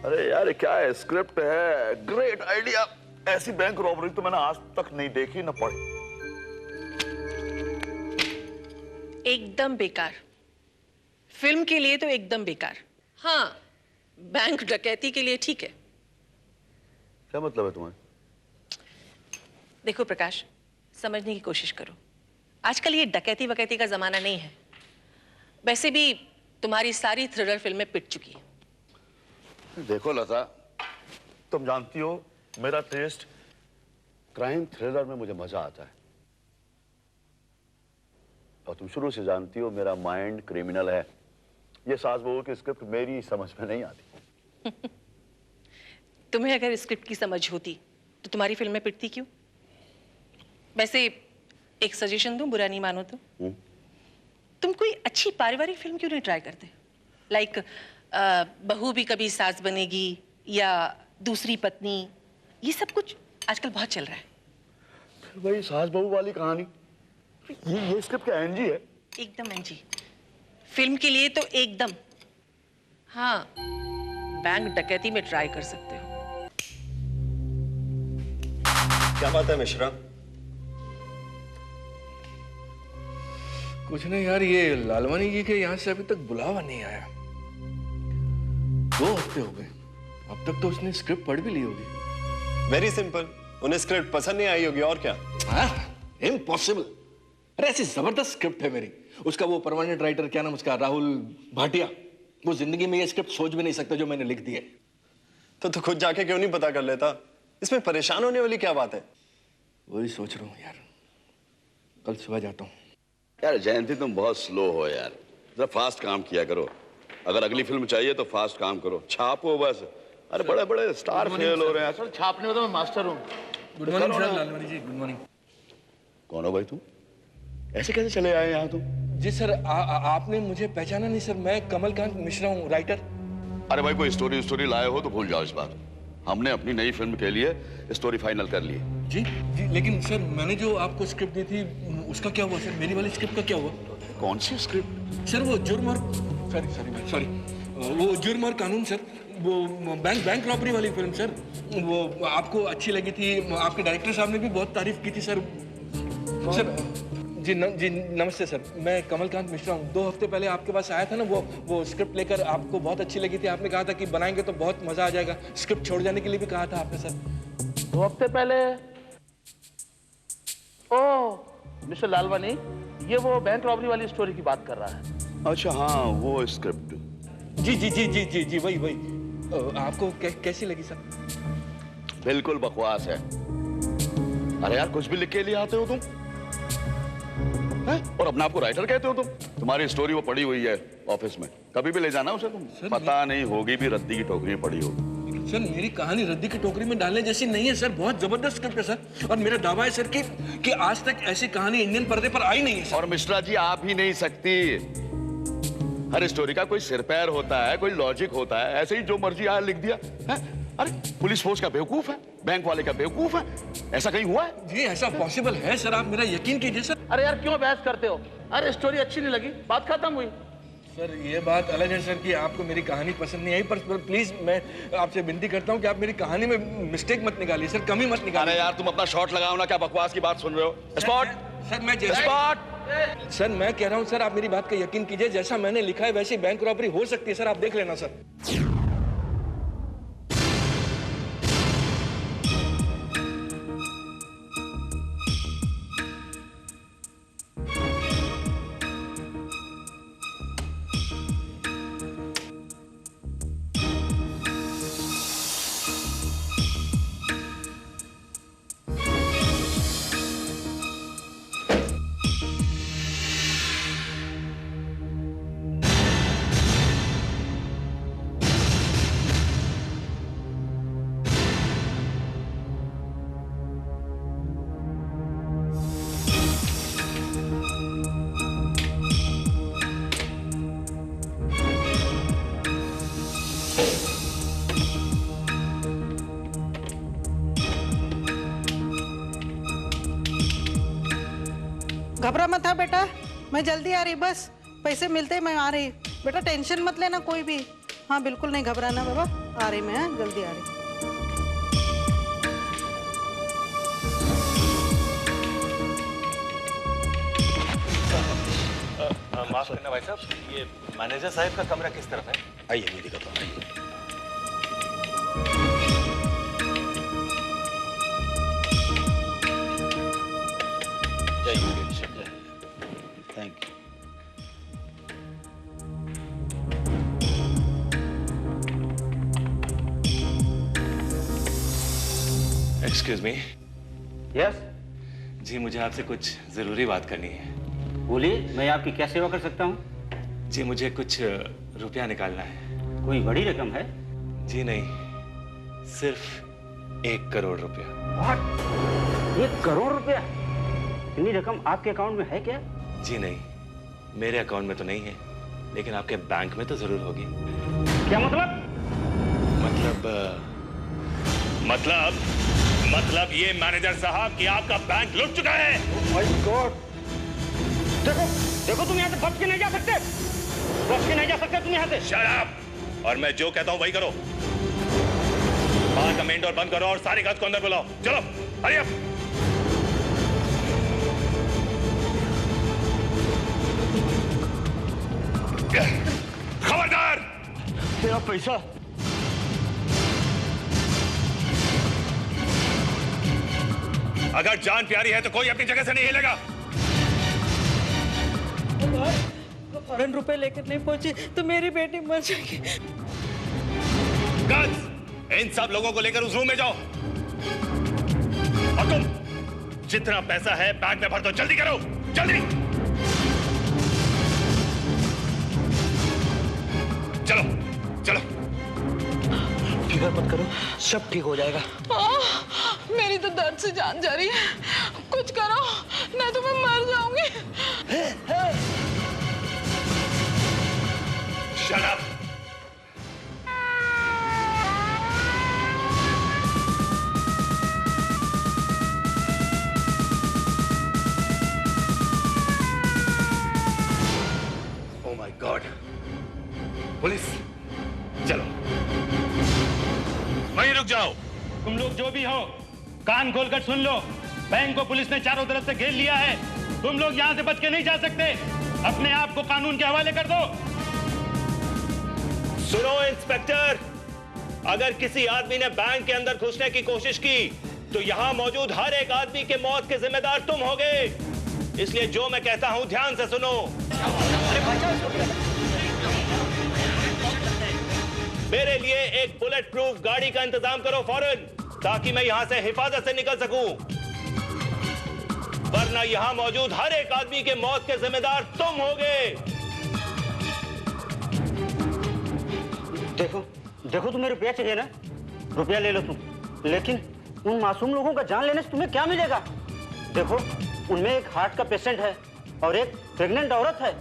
अरे यार क्या है, स्क्रिप्ट है, ग्रेट आइडिया। ऐसी बैंक रॉबरी तो मैंने आज तक नहीं देखी न पढ़ी। एकदम बेकार, फिल्म के लिए तो एकदम बेकार। हाँ, बैंक डकैती के लिए ठीक है। क्या मतलब है तुम्हारा? देखो प्रकाश, समझने की कोशिश करो, आजकल ये डकैती वकैती का जमाना नहीं है। वैसे भी तुम्हारी सारी थ्रिलर फिल्में पिट चुकी हैं। देखो लता, तुम जानती हो मेरा टेस्ट क्राइम थ्रिलर में मुझे मजा आता है, और तुम शुरू से जानती हो मेरा माइंड क्रिमिनल है। ये सास बहू की स्क्रिप्ट मेरी समझ में नहीं आती। तुम्हें अगर स्क्रिप्ट की समझ होती तो तुम्हारी फिल्में पिटती क्यों? वैसे एक सजेशन दूं, बुरा नहीं मानो तो। तुम कोई अच्छी पारिवारिक फिल्म क्यों नहीं ट्राई करते? लाइक बहू भी कभी सास बनेगी या दूसरी पत्नी, ये सब कुछ आजकल बहुत चल रहा है। फिर वही सास बहू वाली कहानी। ये स्क्रिप्ट क्या एनजी है? एकदम एनजी, फिल्म के लिए तो एकदम। हाँ, बैंक डकैती में ट्राई कर सकते हो। क्या बात है मिश्रा? कुछ नहीं यार, ये लालवानी जी के यहाँ से अभी तक बुलावा नहीं आया। 2 हफ्ते हो गए, अब तक तो उसने स्क्रिप्ट पढ़ भी ली होगी। वेरी सिंपल, उन्हें स्क्रिप्ट पसंद नहीं आई होगी, और क्या? इम्पॉसिबल। अरे ऐसी जबरदस्त स्क्रिप्ट है मेरी। उसका वो परमानेंट राइटर, क्या नाम उसका, राहुल भाटिया, वो जिंदगी में ये स्क्रिप्ट सोच भी नहीं सकता जो मैंने लिख दी है। तो खुद जाके क्यों नहीं पता कर लेता? इसमें परेशान होने वाली क्या बात है? वही सोच रहा हूँ यार, कल सुबह जाता हूँ। यार जयंती, तुम बहुत स्लो हो यार, जरा फास्ट काम किया करो। अगर अगली फिल्म चाहिए तो फास्ट काम करो, छापो बस। अरे बड़े बड़े स्टार फेल हो रहे हैं सर। छापने में तो मैं मास्टर हूँ। Good morning sir. Lalwani ji good morning. कौन हो भाई तुम? ऐसे कैसे चले आए यहाँ तुम? जी सर, आपने मुझे पहचाना नहीं सर, मैं कमलकांत मिश्रा हूँ, राइटर। अरे भाई, कोई स्टोरी लाए हो तो भूल जाओ इस बात। हमने अपनी नई फिल्म के लिए स्टोरी फाइनल कर ली। जी जी, लेकिन सर मैंने जो आपको स्क्रिप्ट दी थी उसका क्या हुआ सर? मेरी वाली स्क्रिप्ट का क्या हुआ? कौन सी स्क्रिप्ट? सर वो जुर्म और सॉरी वो जुर्म और कानून सर, वो बैंक रॉबरी वाली फिल्म सर, वो आपको अच्छी लगी थी, आपके डायरेक्टर साहब ने भी बहुत तारीफ की थी सर। सर जी नमस्ते सर, मैं कमलकांत मिश्रा हूँ। 2 हफ्ते पहले आपके पास आया था ना, वो स्क्रिप्ट लेकर, आपको बहुत अच्छी लगी थी। आपने कहा था कि बनाएंगे तो बहुत मजा आ जाएगा। स्क्रिप्ट छोड़ जाने के लिए भी कहा था आपने सर। 2 हफ्ते पहले? ओह मिस्टर लालवानी, ये वो बैंक रॉबरी वाली स्टोरी की बात कर रहा है। अच्छा हाँ, वो स्क्रिप्ट। जी वही। आपको कैसी लगी सर? बिल्कुल बकवास है। अरे यार, कुछ भी लिख के लिए आते हो तुम है? और अपने आप को राइटर कहते हो तुम? तुम्हारी स्टोरी वो पड़ी हुई है ऑफिस में, कभी भी ले जाना उसे तुम। पता नहीं होगी भी रद्दी की टोकरी में पड़ी होगी। सर मेरी कहानी रद्दी की टोकरी में डालने जैसी नहीं है सर, बहुत जबरदस्त स्क्रिप्ट है सर। और मेरा दावा है सर कि आज तक ऐसी कहानी इंडियन पर्दे पर आई नहीं है सर। और मिश्रा जी, आप ही नहीं सकती। हर स्टोरी का कोई सिर पैर होता है, कोई लॉजिक होता है। ऐसे ही जो मर्जी यहाँ लिख दिया है? अरे पुलिस फोर्स का बेवकूफ है, बैंक वाले का बेवकूफ है, ऐसा कहीं हुआ है? जी ऐसा पॉसिबल है सर, आप मेरा यकीन कीजिए सर। अरे यार क्यों बहस करते हो? अरे स्टोरी अच्छी नहीं लगी, बात खत्म हुई। सर ये बात अलग है सर कि आपको मेरी कहानी पसंद नहीं आई, पर प्लीज मैं आपसे विनती करता हूँ कि आप मेरी कहानी में मिस्टेक मत निकालिए सर, कमी मत निकालिए। अरे यार तुम अपना शॉट लगाओ ना, क्या बकवास की बात सुन रहे हो? स्पॉट सर मैं स्पॉट सर मैं कह रहा हूँ सर, आप मेरी बात का यकीन कीजिए, जैसा मैंने लिखा है वैसी बैंक रॉबरी हो सकती है सर, आप देख लेना सर। घबरा मत था बेटा, मैं जल्दी आ रही, बस पैसे मिलते ही मैं आ रही। बेटा टेंशन मत लेना कोई भी। हाँ बिल्कुल नहीं घबराना बाबा, आ रही मैं, जल्दी आ रही। माफ करना भाई साहब, ये मैनेजर साहब का कमरा किस तरफ है? आइए मैं दिखाता हूँ, आइए। Thank you. Excuse me. Yes जी मुझे आपसे कुछ जरूरी बात करनी है। बोलिए, मैं आपकी क्या सेवा कर सकता हूँ? जी मुझे कुछ रुपया निकालना है। कोई बड़ी रकम है? जी नहीं, सिर्फ 1 करोड़ रुपया। 1 करोड़ रुपया? इतनी रकम आपके अकाउंट में है क्या? जी नहीं, मेरे अकाउंट में तो नहीं है, लेकिन आपके बैंक में तो जरूर होगी। क्या मतलब? मतलब ये मैनेजर साहब कि आपका बैंक लुट चुका है। Oh my God! देखो तुम यहाँ से बच के नहीं जा सकते, तुम यहाँ से। Shut up! और मैं जो कहता हूँ वही करो। बाहर का मेन डोर बंद करो और सारी गाज को अंदर बुलाओ। चलो हरी अप। खबरदार! तेरा पैसा अगर जान प्यारी है तो कोई अपनी जगह से नहीं हिलेगा। फौरन रुपए लेकर नहीं पहुंची तो मेरी बेटी मर जाएगी। इन सब लोगों को लेकर उस रूम में जाओ और तुम जितना पैसा है बैग में भर दो। जल्दी करो, जल्दी। चलो चलो। फिक्र मत करो, सब ठीक हो जाएगा। मेरी तो दर्द से जान जा रही है, कुछ करो नहीं तो मैं मर जाऊंगी। Shut up! Oh my God! Police, चलो। वहीं रुक जाओ। तुम लोग जो भी हो, कान खोलकर सुन लो। बैंक को पुलिस ने चारों तरफ से घेर लिया है। तुम लोग यहाँ से बच के नहीं जा सकते। अपने आप को कानून के हवाले कर दो। सुनो इंस्पेक्टर, अगर किसी आदमी ने बैंक के अंदर घुसने की कोशिश की तो यहां मौजूद हर एक आदमी के मौत के जिम्मेदार तुम होगे। इसलिए जो मैं कहता हूं ध्यान से सुनो। मेरे लिए एक बुलेट प्रूफ गाड़ी का इंतजाम करो फौरन, ताकि मैं यहां से हिफाजत से निकल सकूं। वरना यहां मौजूद हर एक आदमी के मौत के जिम्मेदार तुम होगे। देखो देखो, तुम्हें रुपया चाहिए ना, रुपया ले लो तुम, लेकिन उन मासूम लोगों का जान लेने से तुम्हें क्या मिलेगा? देखो, उनमें एक हार्ट का पेशेंट है और एक प्रेग्नेंट औरत है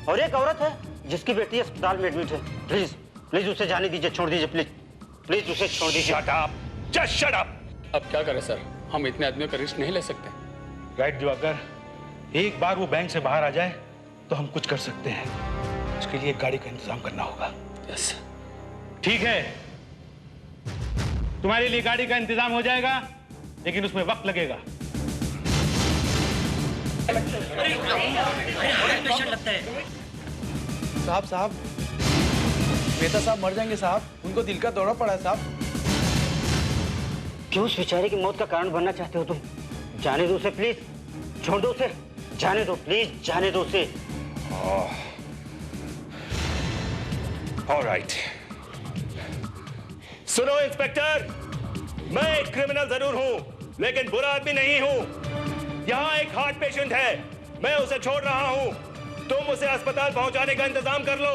और एक औरत है जिसकी बेटी अस्पताल में एडमिट है। प्लीज प्लीज उसे जाने दीजिए, छोड़ दीजिए प्लीज। प्लीज उसे छोड़ दीजिए। Shut up, just shut up. अब क्या करें सर, हम इतने आदमियों का रिस्क नहीं ले सकते। राइट दिवाकर, एक बार वो बैंक से बाहर आ जाए तो हम कुछ कर सकते हैं। उसके लिए एक गाड़ी का इंतजाम करना होगा। यस ठीक है, तुम्हारे लिए गाड़ी का इंतजाम हो जाएगा, लेकिन उसमें वक्त लगेगा। साहब मेहता साहब मर जाएंगे साहब, उनको दिल का दौरा पड़ा है साहब। क्यों उस बेचारे की मौत का कारण बनना चाहते हो तुम? जाने दो उसे प्लीज, छोड़ दो उसे, जाने दो प्लीज, जाने दो उसे। ऑलराइट, सुनो इंस्पेक्टर, मैं एक क्रिमिनल जरूर हूं, लेकिन बुरा आदमी नहीं हूं। यहां एक हार्ट पेशेंट है, मैं उसे छोड़ रहा हूं। तुम उसे अस्पताल पहुंचाने का इंतजाम कर लो।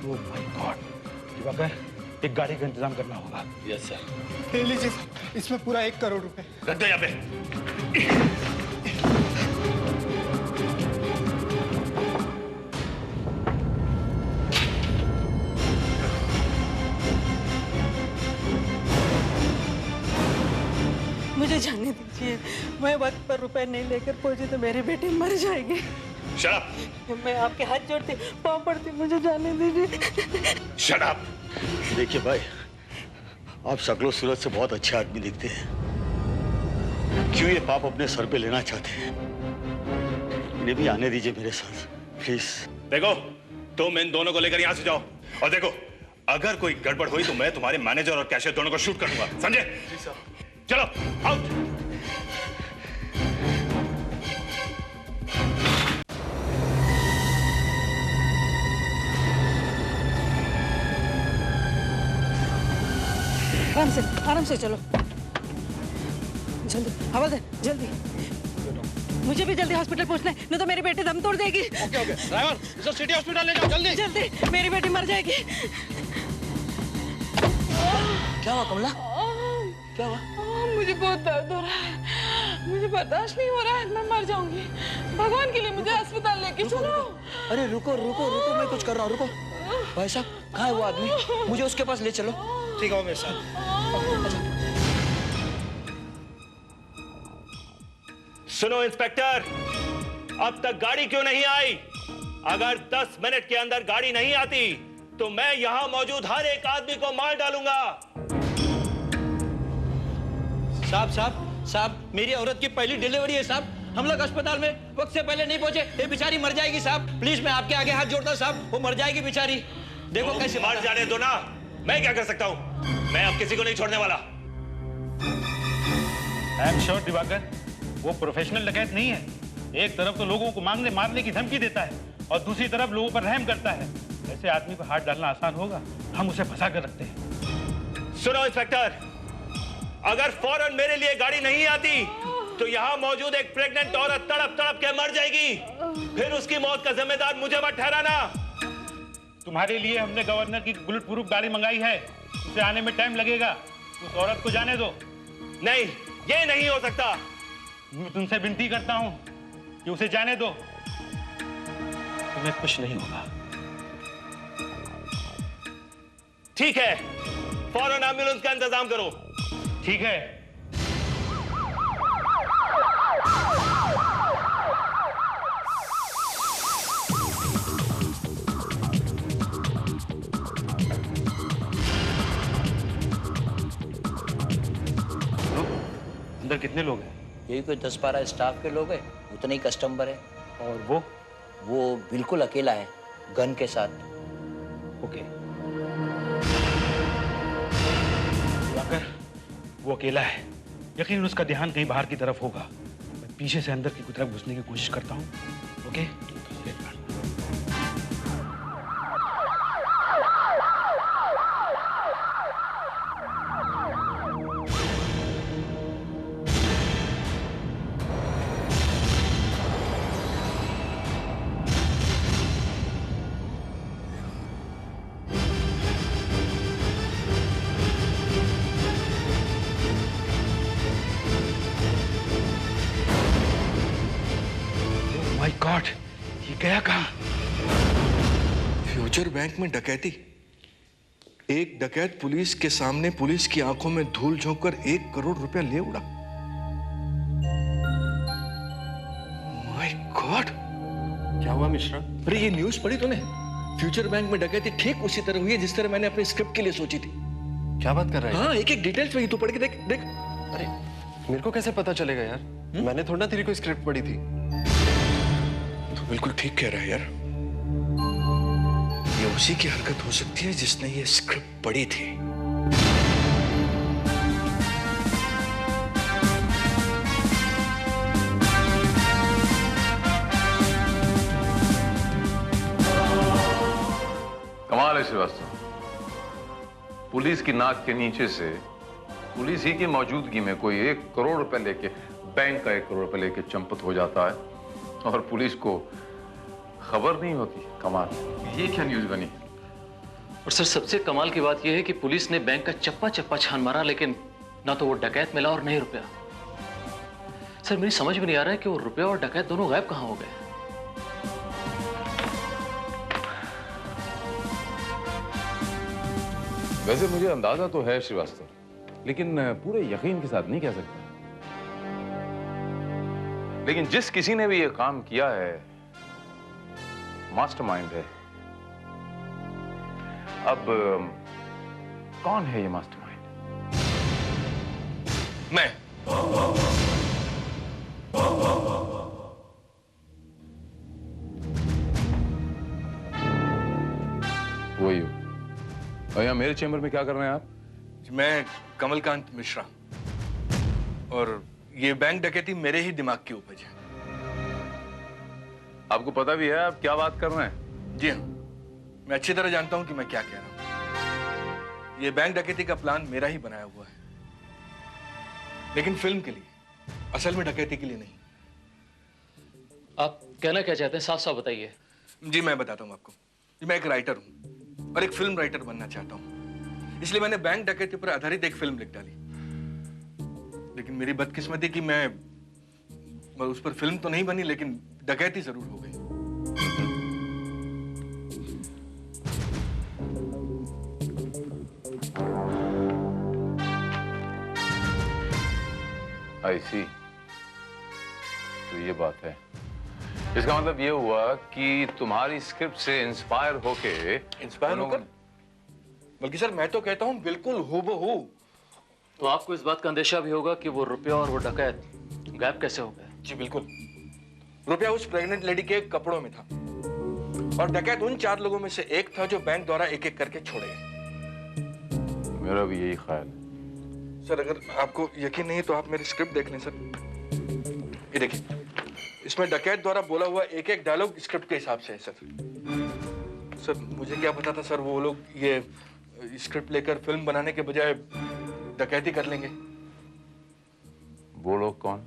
ओह माय गॉड, दिवाकर, एक गाड़ी का इंतजाम करना होगा। Yes sir. ले लीजिए सर, इसमें पूरा 1 करोड़ रुपए। रख दो यहाँ पे। मुझे जाने दीजिए, मैं वक्त पर रुपए नहीं लेकर पहुंची तो मेरी बेटी मर जाएगी। Shut up. मैं आपके हाथ जोड़ती, पाँव पड़ती, मुझे जाने दीजिए। Shut up. देखिए भाई, आप शक्लो सूरत से बहुत अच्छे आदमी दिखते हैं। क्यों ये पाप अपने सर पे लेना चाहते हैं? इन्हें भी आने दीजिए मेरे साथ प्लीज। देखो, तुम इन दोनों को लेकर यहां से जाओ, और देखो, अगर कोई गड़बड़ हुई तो मैं तुम्हारे मैनेजर और कैशियर दोनों को शूट करूंगा, समझे? चलो आउट। आराम से चलो, जल्दी हवलदार, जल्दी। मुझे भी जल्दी हॉस्पिटल पहुंचना है, नहीं तो मेरी बेटी दम तोड़ देगी। ओके ड्राइवर, इसे सिटी हॉस्पिटल ले जाओ जल्दी। जल्दी, मेरी बेटी मर जाएगी। क्या हुआ कमला? क्या हुआ? मुझे बहुत दर्द हो रहा है, मुझे बर्दाश्त नहीं हो रहा है, मैं मर जाऊंगी। भगवान के लिए मुझे अस्पताल लेके चलो। अरे रुको रुको रुको, मैं कुछ कर रहा हूँ, रुको। भाई साहब, कहाँ है वो आदमी? मुझे उसके पास ले चलो। ठीक है, मेरे साथ। सुनो इंस्पेक्टर, अब तक गाड़ी क्यों नहीं आई? अगर 10 मिनट के अंदर गाड़ी नहीं आती तो मैं यहां मौजूद हर एक आदमी को मार डालूंगा। साहब, मेरी औरत की पहली डिलीवरी है साहब। हम लोग अस्पताल में वक्त से पहले नहीं पहुंचे, ये बेचारी मर जाएगी साहब। प्लीज, मैं आपके आगे हाथ जोड़ता हूं साहब, वो मर जाएगी बेचारी। देखो तो कैसे मर जाने दो ना, मैं क्या कर सकता हूं? मैं अब किसी को नहीं छोड़ने वाला। आई एम श्योर दिवाकर, वो प्रोफेशनल डकैत नहीं है। एक तरफ तो लोगों को मारने की धमकी देता है और दूसरी तरफ लोगों पर रहम करता है। ऐसे आदमी पर हाथ डालना आसान होगा? हम उसे फंसा कर रखते हैं। सुनो इंस्पेक्टर, अगर फौरन मेरे लिए गाड़ी नहीं आती तो यहां मौजूद एक प्रेग्नेंट औरत तड़प तड़प के मर जाएगी। फिर उसकी मौत का जिम्मेदार मुझे मत ठहराना। तुम्हारे लिए हमने गवर्नर की बुलेट प्रूफ गाड़ी मंगाई है, उसे आने में टाइम लगेगा। उस औरत को जाने दो। नहीं, ये नहीं हो सकता। मैं तुमसे विनती करता हूं कि उसे जाने दो, तुम्हें कुछ नहीं होगा। ठीक है, फौरन एम्बुलेंस का इंतजाम करो। ठीक है। अंदर कितने लोग हैं? यही कोई 10-12 स्टाफ के लोग हैं, उतने ही कस्टमर है। और वो बिल्कुल अकेला है, गन के साथ। ओके। दिवाकर, वो अकेला है, यकीन उसका ध्यान कहीं बाहर की तरफ होगा। मैं पीछे से अंदर की तरफ घुसने की कोशिश करता हूँ। ओके? माय गॉड, ये गया कहाँ? फ्यूचर बैंक में डकैती? एक डकैत पुलिस के सामने पुलिस की आंखों में धूल झोंक कर 1 करोड़ रुपया ले उड़ा। My God! क्या हुआ मिश्रा? अरे ये न्यूज़ पढ़ी तूने? फ्यूचर बैंक में डकैती ठीक उसी तरह हुई है जिस तरह मैंने अपने स्क्रिप्ट के लिए सोची थी। क्या बात कर रहा है? हाँ, एक-एक डिटेल्स में तू पढ़ के देख देख। अरे मेरे को कैसे पता चलेगा यार? मैंने थोड़ा ना तेरी कोई स्क्रिप्ट पढ़ी थी। तू बिल्कुल ठीक कह रहा है यार। ये उसी की हरकत हो सकती है जिसने ये स्क्रिप्ट पढ़ी थी। कमाल है श्रीवास्तव, पुलिस की नाक के नीचे से पुलिस ही की मौजूदगी में कोई 1 करोड़ रुपए लेके, बैंक का 1 करोड़ रुपए लेके चंपत हो जाता है और पुलिस को खबर नहीं होती। कमाल, ये क्या न्यूज़ बनी? और सर सबसे कमाल की बात यह है कि पुलिस ने बैंक का चप्पा चप्पा छान मारा, लेकिन ना तो वो डकैत मिला और नहीं रुपया। सर मेरी समझ में नहीं आ रहा है कि वो रुपया और डकैत दोनों गायब कहां हो गए। वैसे मुझे अंदाजा तो है श्रीवास्तव, लेकिन पूरे यकीन के साथ नहीं कह सकता। लेकिन जिस किसी ने भी ये काम किया है मास्टरमाइंड है। अब कौन है ये मास्टरमाइंड? मैं। वही हो। और यहाँ मेरे चैम्बर में क्या कर रहे हैं आप? मैं कमलकांत मिश्रा, और ये बैंक डकैती मेरे ही दिमाग की उपज है। आपको पता भी है आप क्या बात कर रहे हैं? जी हाँ, मैं अच्छी तरह जानता हूं कि मैं क्या कह रहा हूं। ये बैंक डकैती का प्लान मेरा ही बनाया हुआ है, लेकिन फिल्म के लिए, असल में डकैती के लिए नहीं। आप कहना क्या चाहते हैं, साफ साफ बताइए। जी मैं बताता हूं आपको। मैं एक राइटर हूं और एक फिल्म राइटर बनना चाहता हूं, इसलिए मैंने बैंक डकैती पर आधारित एक फिल्म लिख डाली। लेकिन मेरी बदकिस्मती कि मैं उस पर फिल्म तो नहीं बनी, लेकिन डकैती जरूर हो गई। आई सी, तो ये बात है। इसका मतलब ये हुआ कि तुम्हारी स्क्रिप्ट से इंस्पायर होके बल्कि सर मैं तो कहता हूं बिल्कुल हूबहू। तो आपको इस बात का अंदेशा भी होगा कि वो रुपया और वो डकैत गायब कैसे हो गए? जी बिल्कुल। रुपया उस प्रेग्नेंट लेडी के कपड़ों में था और डकैत उन 4 लोगों में से एक था जो बैंक द्वारा एक एक करके छोड़े गए। मेरा भी यही ख्याल है। सर अगर आपको यकीन नहीं तो आप मेरी स्क्रिप्ट देख लें सर। ये देखिए, इसमें डकैत द्वारा बोला हुआ एक एक डायलॉग स्क्रिप्ट के हिसाब से है सर। सर मुझे क्या पता था सर वो लोग ये स्क्रिप्ट लेकर फिल्म बनाने के बजाय डकैती कर लेंगे। वो लोग कौन?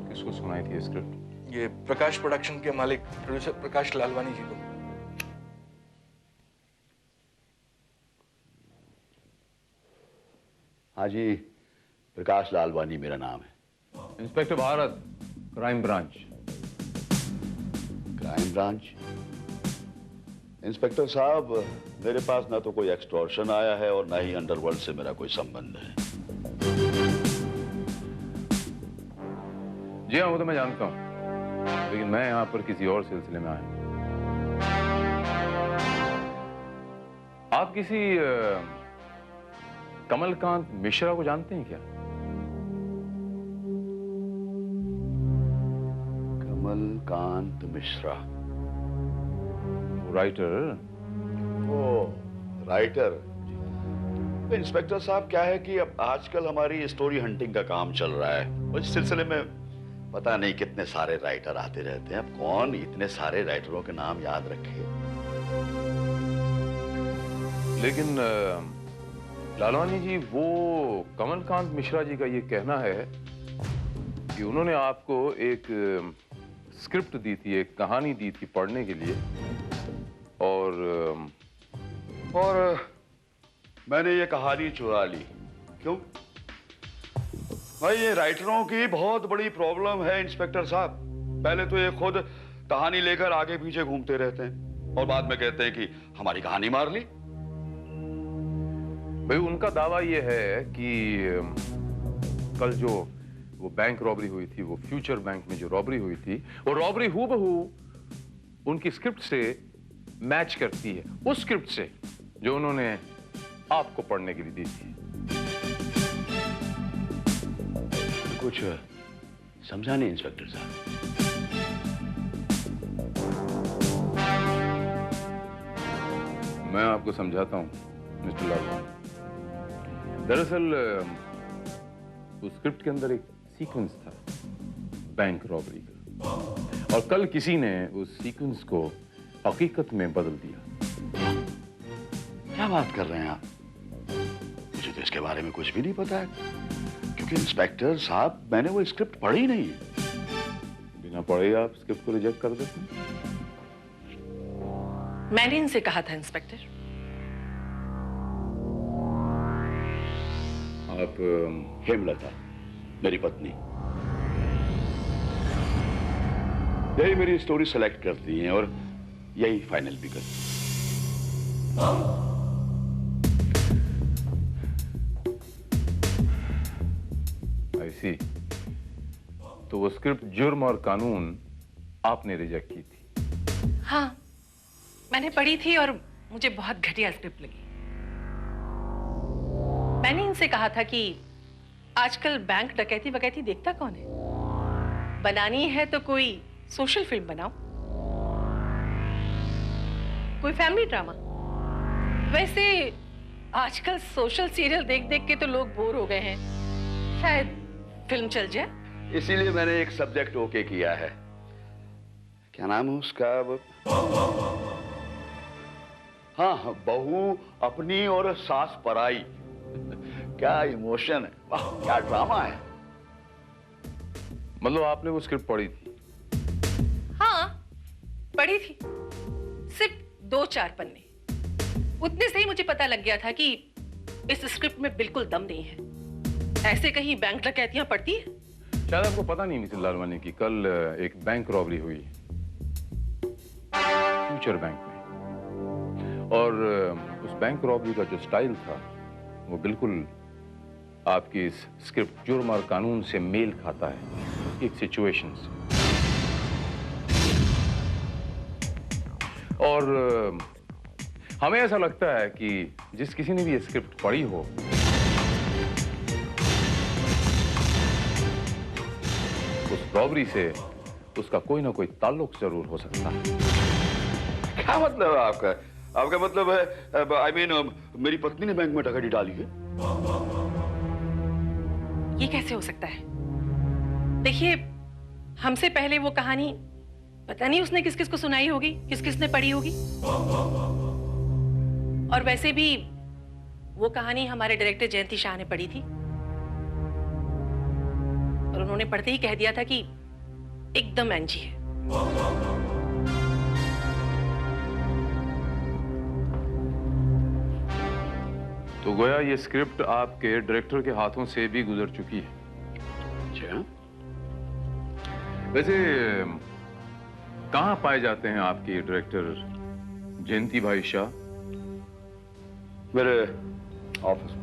किसको सुनाई थी स्क्रिप्ट? ये प्रकाश प्रोडक्शन के मालिक प्रोड्यूसर प्रकाश लालवानी जी को। हाँ जी, प्रकाश लालवानी मेरा नाम है। Inspector Bharat, crime branch. Crime branch? Inspector साहब, मेरे पास ना तो कोई एक्सटॉर्शन आया है और ना ही अंडरवर्ल्ड से मेरा कोई संबंध है। जी हाँ, वो तो मैं जानता हूँ, लेकिन मैं यहाँ पर किसी और सिलसिले में आया हूँ। आप किसी कमलकांत मिश्रा को जानते हैं क्या? कमलकांत मिश्रा? राइटर? ओ, राइटर। तो इंस्पेक्टर साहब क्या है कि अब आजकल हमारी स्टोरी हंटिंग का काम चल रहा है, उस सिलसिले में पता नहीं कितने सारे राइटर आते रहते हैं। अब कौन इतने सारे राइटरों के नाम याद रखे? लेकिन लालवानी जी, वो कमलकांत मिश्रा जी का ये कहना है कि उन्होंने आपको एक स्क्रिप्ट दी थी, एक कहानी दी थी पढ़ने के लिए, और मैंने ये कहानी चुरा ली। क्यों? भाई ये राइटरों की बहुत बड़ी प्रॉब्लम है इंस्पेक्टर साहब। पहले तो ये खुद कहानी लेकर आगे पीछे घूमते रहते हैं और बाद में कहते हैं कि हमारी कहानी मार ली। भाई उनका दावा ये है कि कल जो वो बैंक रॉबरी हुई थी, वो फ्यूचर बैंक में जो रॉबरी हुई थी, वो रॉबरी हूबहू उनकी स्क्रिप्ट से मैच करती है, उस स्क्रिप्ट से जो उन्होंने आपको पढ़ने के लिए दी थी। कुछ समझा नहीं इंस्पेक्टर साहब। मैं आपको समझाता हूं मिस्टर लालवानी। दरअसल उस स्क्रिप्ट के अंदर एक सीक्वेंस था बैंक रॉबरी का, और कल किसी ने उस सीक्वेंस को हकीकत में बदल दिया। क्या बात कर रहे हैं आप? मुझे तो इसके बारे में कुछ भी नहीं पता है, क्योंकि इंस्पेक्टर साहब मैंने वो स्क्रिप्ट पढ़ी नहीं है। बिना पढ़े आप स्क्रिप्ट को रिजेक्ट कर देते हैं? मैंने इनसे कहा था इंस्पेक्टर। आप हेमलता, मेरी पत्नी, यही मेरी स्टोरी सेलेक्ट करती हैं और यही फाइनल भी करती हैं। आई सी। तो वो स्क्रिप्ट जुर्म और कानून आपने रिजेक्ट की थी? हाँ, मैंने पढ़ी थी और मुझे बहुत घटिया स्क्रिप्ट लगी। मैंने इनसे कहा था कि आजकल बैंक डकैती वकैती देखता कौन है? बनानी है तो कोई सोशल फिल्म बनाओ, कोई फैमिली ड्रामा। वैसे आजकल सोशल सीरियल देख देख के तो लोग बोर हो गए हैं, शायद फिल्म चल जाए। इसीलिए मैंने एक सब्जेक्ट ओके किया है। क्या नाम है उसका? हाँ, बहू अपनी और सास पराई। क्या इमोशन है, वाह क्या ड्रामा है। मतलब आपने वो स्क्रिप्ट पढ़ी थी? हाँ, पढ़ी थी, सिर्फ 2-4 पन्ने। उतने से ही मुझे पता लग गया था कि इस स्क्रिप्ट में बिल्कुल दम नहीं है। ऐसे कहीं बैंक डकैतियां पड़ती है? शायद आपको पता नहीं मिसेस लालवानी की कल एक बैंक रॉबरी हुई फ्यूचर बैंक में, और उस बैंक रॉबरी का जो स्टाइल था वो बिल्कुल आपकी इस स्क्रिप्ट जुर्म और कानून से मेल खाता है, एक सिचुएशन से। और हमें ऐसा लगता है कि जिस किसी ने भी ये स्क्रिप्ट पढ़ी हो, उस रॉबरी से उसका कोई ना कोई ताल्लुक जरूर हो सकता है। क्या मतलब है आपका? आपका मतलब है आई मीन मेरी पत्नी ने बैंक में डकैती डाली है? ये कैसे हो सकता है? देखिए, हमसे पहले वो कहानी पता नहीं उसने किस किस को सुनाई होगी, किस किस ने पढ़ी होगी। और वैसे भी वो कहानी हमारे डायरेक्टर जयंती शाह ने पढ़ी थी, और उन्होंने पढ़ते ही कह दिया था कि एकदम एनजी है। तो गोया ये स्क्रिप्ट आपके डायरेक्टर के हाथों से भी गुजर चुकी है। अच्छा, वैसे कहाँ पाए जाते हैं आपके डायरेक्टर जयंती भाई शाह? मेरे ऑफिस में।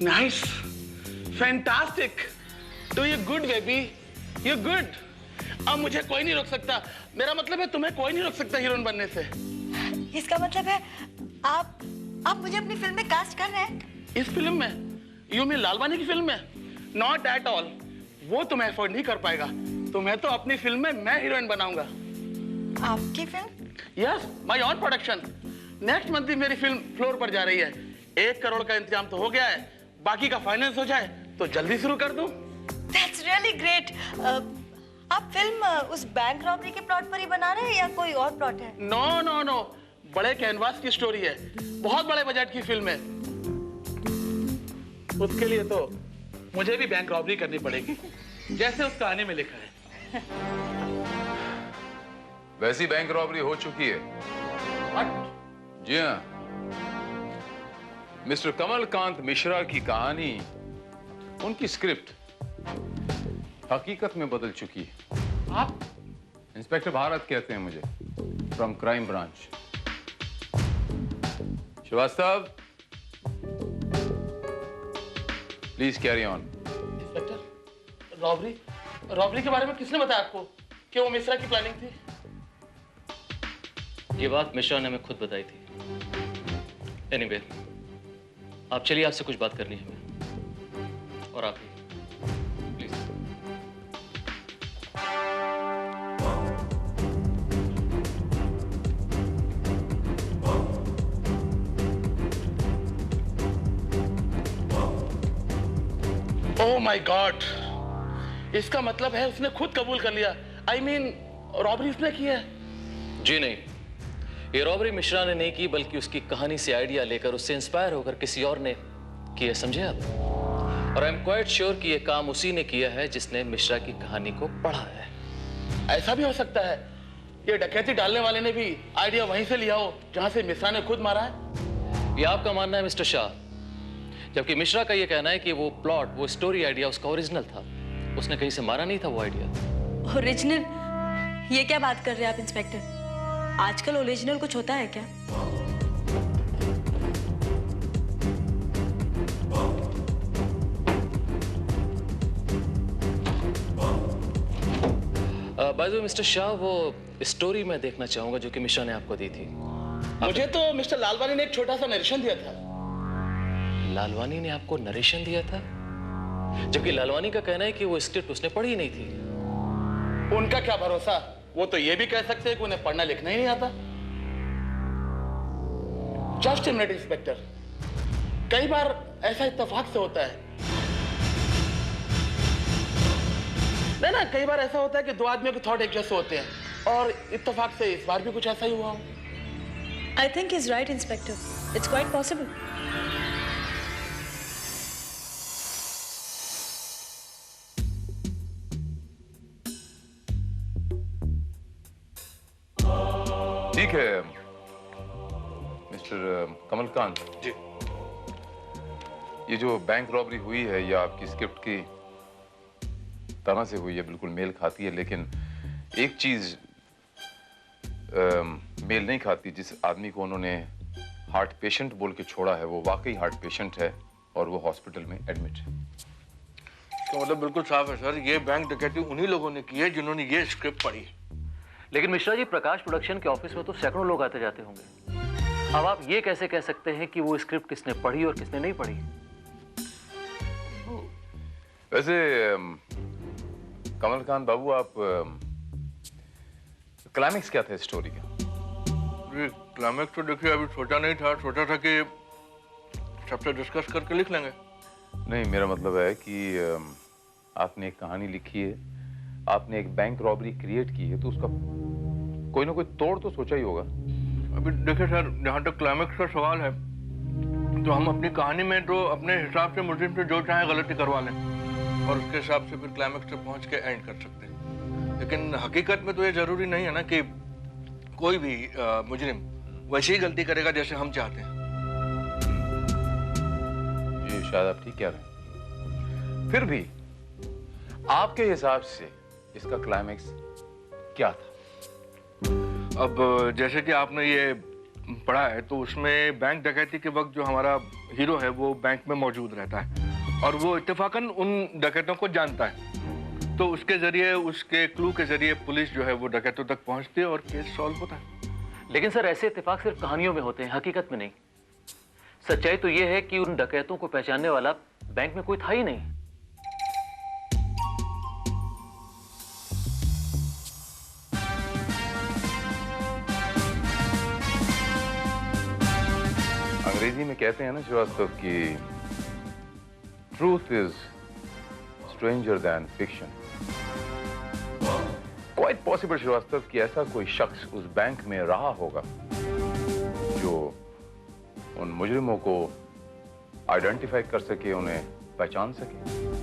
Nice, fantastic, do you good baby, you good. अब मुझे कोई नहीं रोक सकता। मेरा मतलब है तुम्हें कोई नहीं रोक सकता हीरोइन बनने से। इसका मतलब है आप मुझे अपनी फिल्म में कास्ट कर रहे हैं? इस फिल्म में? यू मीन लालवानी की फिल्म में? नॉट एट ऑल, वो तुम्हें अफोर्ड नहीं कर पाएगा। तुम्हें तो अपनी फिल्म में मैं हीरोइन बनाऊंगा। आपकी film? Yes, my own production. Next month ही मेरी फिल्म फ्लोर पर जा रही है। 1 करोड़ का इंतजाम तो हो गया है, बाकी का फाइनेंस हो जाए तो जल्दी शुरू कर दूं। That's really great. आप फिल्म उस बैंक रॉबरी के प्लॉट पर ही बना रहे हैं या कोई और प्लॉट है? नो नो नो, बड़े कैनवास की स्टोरी है, बहुत बड़े बजट की फिल्म है। उसके लिए तो मुझे भी बैंक रॉबरी करनी पड़ेगी, जैसे उस कहानी में लिखा है। वैसी बैंक रॉबरी हो चुकी है। जी हाँ, मिस्टर कमलकांत मिश्रा की कहानी, उनकी स्क्रिप्ट हकीकत में बदल चुकी है। आप? इंस्पेक्टर भारत कहते हैं मुझे, from crime branch. Srivastava, please carry on. Inspector, robbery के बारे में किसने बताया आपको कि वो मिश्रा की प्लानिंग थी? ये बात मिश्रा ने हमें खुद बताई थी। एनीवे, आप चलिए, आपसे कुछ बात करनी है हमें। और आप भी प्लीज। ओह माय गॉड, इसका मतलब है उसने खुद कबूल कर लिया। आई मीन रॉबरी उसने की है? जी नहीं, ये रॉबरी मिश्रा ने नहीं की, बल्कि उसकी कहानी से आइडिया लेकर, उससे इंस्पायर होकर किसी और ने किया, समझे आप? और आई एम क्वाइट श्योर कि ये काम उसी ने किया है जिसने मिश्रा की कहानी को पढ़ा है। ऐसा भी हो सकता है ये डकैती डालने वाले ने भी आइडिया वहीं से लिया हो जहां से मिश्रा ने खुद मारा है। ये आपका मानना है मिस्टर शाह, जबकि मिश्रा का ये कहना है कि वो प्लॉट, वो स्टोरी आइडिया उसका ओरिजिनल था। उसने कहीं से मारा नहीं था वो आइडिया। ओरिजिनल? ये क्या बात कर रहे हैं आप इंस्पेक्टर? आजकल ओरिजिनल कुछ होता है क्या? By the way mister Shah, वो स्टोरी मैं देखना चाहूंगा जो कि मिश्रा ने आपको दी थी। मुझे तो मिस्टर लालवानी ने एक छोटा सा नरेशन दिया था। लालवानी ने आपको नरेशन दिया था? जबकि लालवानी का कहना है कि वो स्क्रिप्ट उसने पढ़ी नहीं थी। उनका क्या भरोसा, वो तो ये भी कह सकते हैं कि उन्हें पढ़ना लिखना ही नहीं आता। जस्ट मिनट इंस्पेक्टर, कई बार ऐसा इत्तेफाक से होता है। ना, कई बार ऐसा होता है कि दो आदमियों के थॉट एक जैसे होते हैं, और इत्तेफाक से इस बार भी कुछ ऐसा ही हुआ हो। I think he's right, Inspector. It's quite possible. ठीक है मिस्टर कमलकांत जी, ये जो बैंक रॉबरी हुई है या आपकी स्क्रिप्ट की तरह से हुई है, बिल्कुल मेल खाती है, लेकिन एक चीज मेल नहीं खाती। जिस आदमी को उन्होंने हार्ट पेशेंट बोल के छोड़ा है वो वाकई हार्ट पेशेंट है और वो हॉस्पिटल में एडमिट है। तो मतलब बिल्कुल साफ है सर, ये बैंक डकैती उन्हीं लोगों ने की है जिन्होंने ये स्क्रिप्ट पढ़ी। लेकिन मिश्रा जी, प्रकाश प्रोडक्शन के ऑफिस में तो सैकड़ों लोग आते जाते होंगे। अब आप ये कैसे कह सकते हैं कि वो स्क्रिप्ट किसने पढ़ी और किसने नहीं पढ़ी? वैसे कमलकांत बाबू, आप क्लाइमेक्स क्या था स्टोरी का? क्लाइमेक्स तो देखिए अभी सोचा नहीं था, सोचा था कि सबसे डिस्कस करके लिख लेंगे। नहीं, मेरा मतलब है कि आपने एक कहानी लिखी है, आपने एक बैंक रॉबरी क्रिएट की है, तो उसका कोई ना कोई तोड़ तो सोचा ही होगा। अभी देखिए सर, जहाँ तक क्लाइमेक्स का सवाल है तो हम अपनी कहानी में तो अपने हिसाब से मुल्जिम से जो चाहे गलती करवा लें और उसके हिसाब से फिर क्लाइमेक्स तक पहुँच के एंड कर सकते हैं। लेकिन हकीकत में तो ये जरूरी नहीं है ना कि कोई भी मुजरिम वैसी ही गलती करेगा जैसे हम चाहते हैं। जी शायद आप ठीक कह रहे हैं, फिर भी आपके हिसाब से इसका क्लाइमेक्स क्या था? अब जैसे कि आपने ये पढ़ा है तो उसमें बैंक डकैती के वक्त जो हमारा हीरो है वो बैंक में मौजूद रहता है और वो इत्तेफाकन उन डकैतों को जानता है, तो उसके जरिए, उसके क्लू के जरिए पुलिस जो है वो डकैतों तक पहुंचती है और केस सॉल्व होता है। लेकिन सर, ऐसे इत्तेफाक सिर्फ कहानियों में होते हैं, हकीकत में नहीं। सच्चाई तो ये है कि उन डकैतों को पहचानने वाला बैंक में कोई था ही नहीं। अंग्रेजी में कहते हैं ना श्रीवास्तव की truth is stranger than fiction. Quite possible Srivastava कि ऐसा कोई शख्स उस बैंक में रहा होगा जो उन मुजरिमों को आइडेंटिफाई कर सके, उन्हें पहचान सके।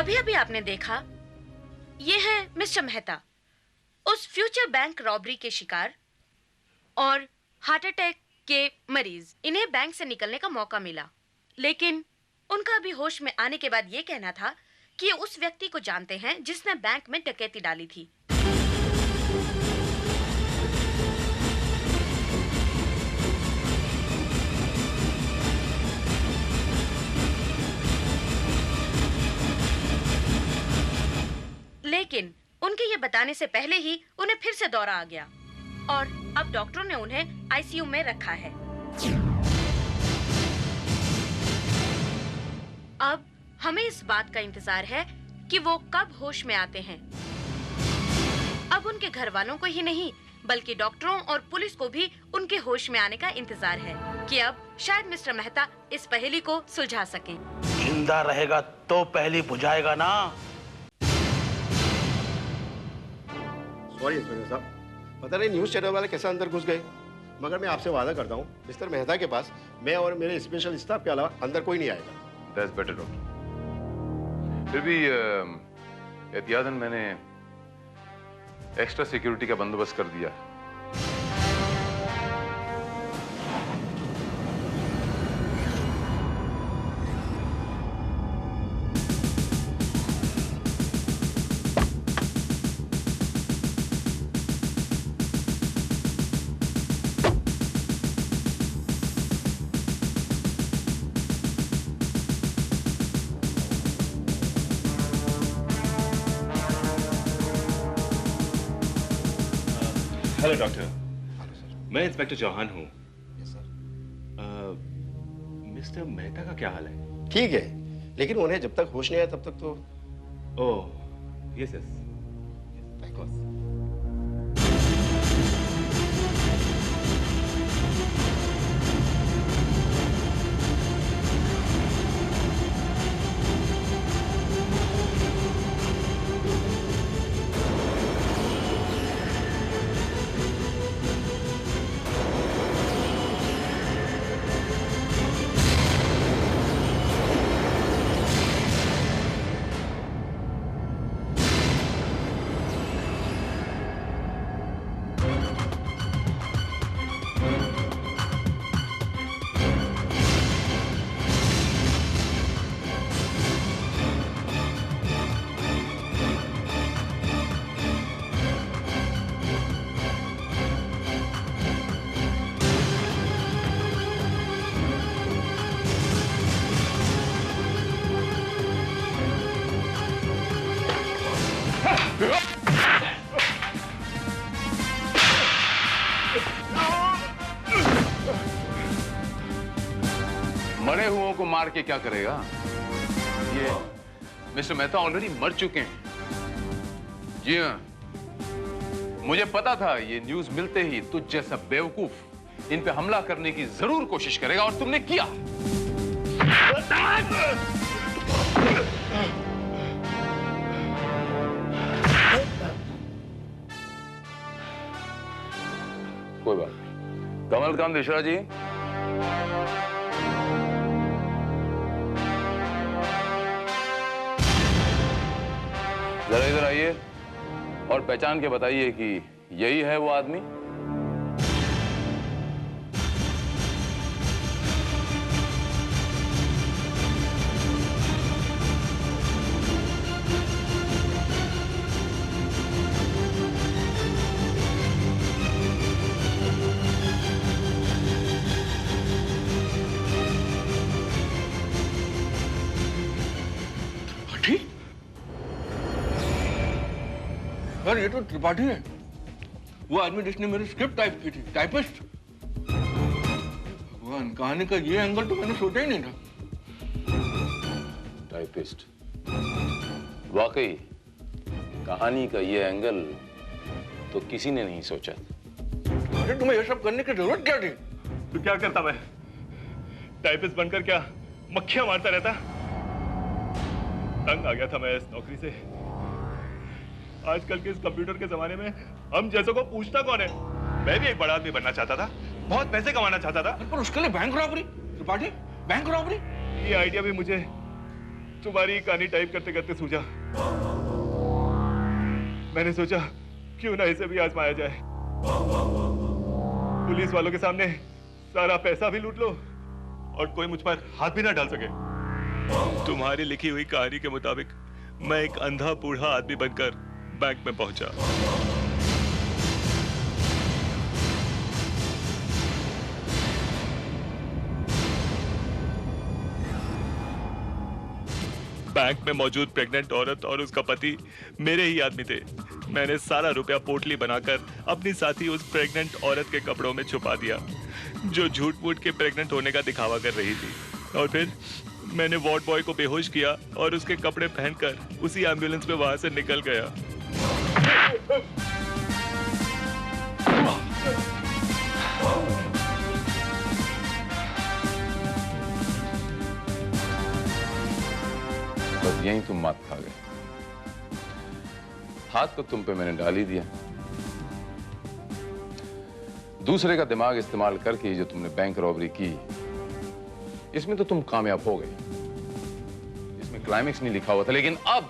अभी अभी आपने देखा, ये है मिस्टर मेहता, उस फ्यूचर बैंक रॉबरी के शिकार और हार्ट अटैक के मरीज। इन्हें बैंक से निकलने का मौका मिला, लेकिन उनका अभी होश में आने के बाद ये कहना था कि उस व्यक्ति को जानते हैं जिसने बैंक में डकैती डाली थी। लेकिन उनके ये बताने से पहले ही उन्हें फिर से दौरा आ गया और अब डॉक्टरों ने उन्हें आईसीयू में रखा है। अब हमें इस बात का इंतजार है कि वो कब होश में आते हैं। अब उनके घर वालों को ही नहीं बल्कि डॉक्टरों और पुलिस को भी उनके होश में आने का इंतजार है कि अब शायद मिस्टर मेहता इस पहेली को सुलझा सकें। जिंदा रहेगा तो पहेली बुझाएगा ना। सॉरी इंस्पेक्टर साहब, पता नहीं न्यूज़ चैनल वाले कैसे अंदर घुस गए, मगर मैं आपसे वादा करता हूँ मिस्टर मेहता के पास मैं और मेरे स्पेशल स्टाफ के अलावा अंदर कोई नहीं आएगा। That's better, doctor. फिर भी एहतियातन मैंने एक्स्ट्रा सिक्योरिटी का बंदोबस्त कर दिया। हेलो डॉक्टर, मैं इंस्पेक्टर चौहान हूँ। मिस्टर मेहता का क्या हाल है? ठीक है, लेकिन उन्हें जब तक होश नहीं आया तब तक तो। Oh yes yes, of course. मरे हुओं को मार के क्या करेगा? ये मिस्टर मेहता ऑलरेडी मर चुके हैं। जी हाँ, मुझे पता था ये न्यूज़ मिलते ही तुझ जैसा बेवकूफ इन पे हमला करने की जरूर कोशिश करेगा और तुमने किया। कोई बात नहीं। कमलकांत मिश्रा जी, जरा इधर आइए और पहचान के बताइए कि यही है वो आदमी। सर ये तो त्रिपाठी है, वो आदमी जिसने मेरी स्क्रिप्ट टाइप की थी, टाइपिस्ट। भगवान, कहानी का ये एंगल तो मैंने सोचा ही नहीं था। टाइपिस्ट, वाकई कहानी का ये एंगल तो किसी ने नहीं सोचा। अरे तुम्हें ये सब करने की जरूरत क्या थी? तो क्या करता मैं? टाइपिस्ट बनकर क्या मक्खियां मारता रहता? तंग आ गया था मैं इस नौकरी से। आजकल के इस कंप्यूटर के जमाने में हम जैसों को पूछता कौन है? मैं भी एक बड़ा आदमी बनना चाहता था, बहुत पैसे कमाना चाहता था। पर उसके लिए bank robbery, Tripathi, bank robbery. ये आइडिया भी मुझे तुम्हारी कहानी टाइप करते करते सूझा। मैंने सोचा क्यों ना इसे भी आजमाया जाए। पुलिस वालों के सामने सारा पैसा भी लूट लो और कोई मुझ पर हाथ भी ना डाल सके। तुम्हारी लिखी हुई कहानी के मुताबिक मैं एक अंधा बूढ़ा आदमी बनकर बैंक में पहुंचा। बैंक में मौजूद प्रेग्नेंट औरत और उसका पति मेरे ही आदमी थे। मैंने सारा रुपया पोटली बनाकर अपनी साथी उस प्रेग्नेंट औरत के कपड़ों में छुपा दिया, जो झूठ मूठ के प्रेग्नेंट होने का दिखावा कर रही थी। और फिर मैंने वार्ड बॉय को बेहोश किया और उसके कपड़े पहनकर उसी एम्बुलेंस में वहां से निकल गया। बस यहीं तुम मात खा गए। हाथ तो तुम पे मैंने डाल ही दिया। दूसरे का दिमाग इस्तेमाल करके जो तुमने बैंक रॉबरी की, इसमें तो तुम कामयाब हो गए। इसमें क्लाइमेक्स नहीं लिखा हुआ था, लेकिन अब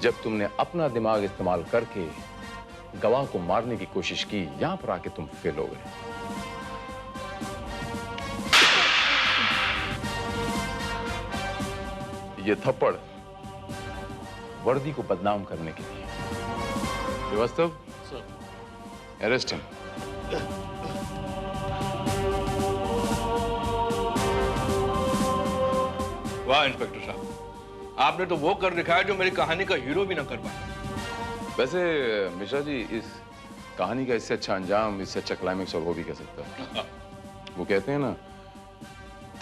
जब तुमने अपना दिमाग इस्तेमाल करके गवाह को मारने की कोशिश की, यहां पर आके तुम फेल हो गए। ये थप्पड़ वर्दी को बदनाम करने के लिए। Srivastava, arrest him. वाह इंस्पेक्टर साहब, आपने तो वो कर दिखाया जो मेरी कहानी का हीरो भी ना कर पाए। वैसे मिश्रा जी, इस कहानी का इससे अच्छा अंजाम, इससे अच्छा क्लाइमेक्स और वो भी कह सकता है। वो कहते हैं ना,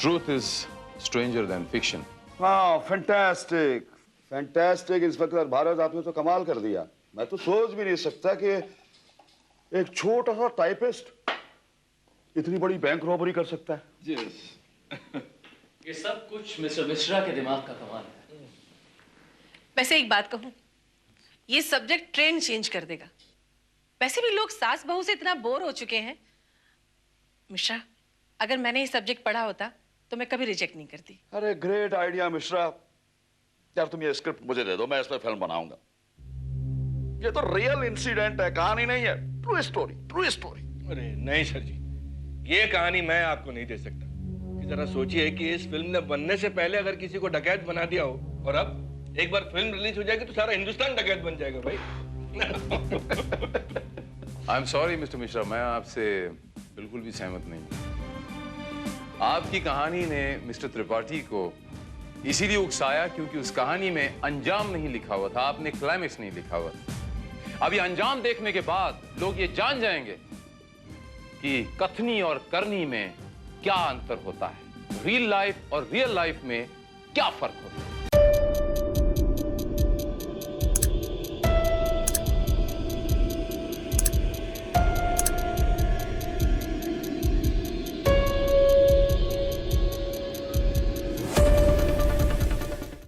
truth is stranger than fiction. हाँ, फैंटास्टिक फैंटास्टिक इंस्पेक्टर भारत, आपने तो कमाल कर दिया। मैं तो सोच भी नहीं सकता कि एक छोटा सा टाइपिस्ट इतनी बड़ी बैंक रॉबरी कर सकता है। ये सब कुछ मिस्टर मिश्रा के दिमाग का कमाल है। वैसे एक बात कहूं, ये सब्जेक्ट ट्रेंड चेंज कर देगा। वैसे भी लोग सास बहू से इतना बोर हो चुके हैं। मिश्रा, अगर मैंने ये सब्जेक्ट पढ़ा होता तो मैं कभी रिजेक्ट नहीं करती। अरे ग्रेट आइडिया मिश्रा। यार तुम ये स्क्रिप्ट मुझे दे दो, मैं इस पर फिल्म बनाऊंगा। ये तो रियल इंसिडेंट है, कहानी नहीं है। True story, true story. अरे नहीं सर जी, ये कहानी मैं आपको नहीं दे सकता। जरा सोचिए कि इस फिल्म ने बनने से पहले अगर किसी को डकैत बना दिया हो, और अब एक बार फिल्म रिलीज हो जाएगी तो सारा हिंदुस्तान डकैत बन जाएगा भाई। आई एम सॉरी मिस्टर मिश्रा, मैं आपसे बिल्कुल भी सहमत नहीं। आपकी कहानी ने मिस्टर त्रिपाठी को इसीलिए उकसाया क्योंकि उस कहानी में अंजाम नहीं लिखा हुआ था, आपने क्लाइमेक्स नहीं लिखा हुआ था। अब ये अंजाम देखने के बाद लोग ये जान जाएंगे कि कथनी और करनी में क्या अंतर होता है, रियल लाइफ और रियल लाइफ में क्या फर्क होता है।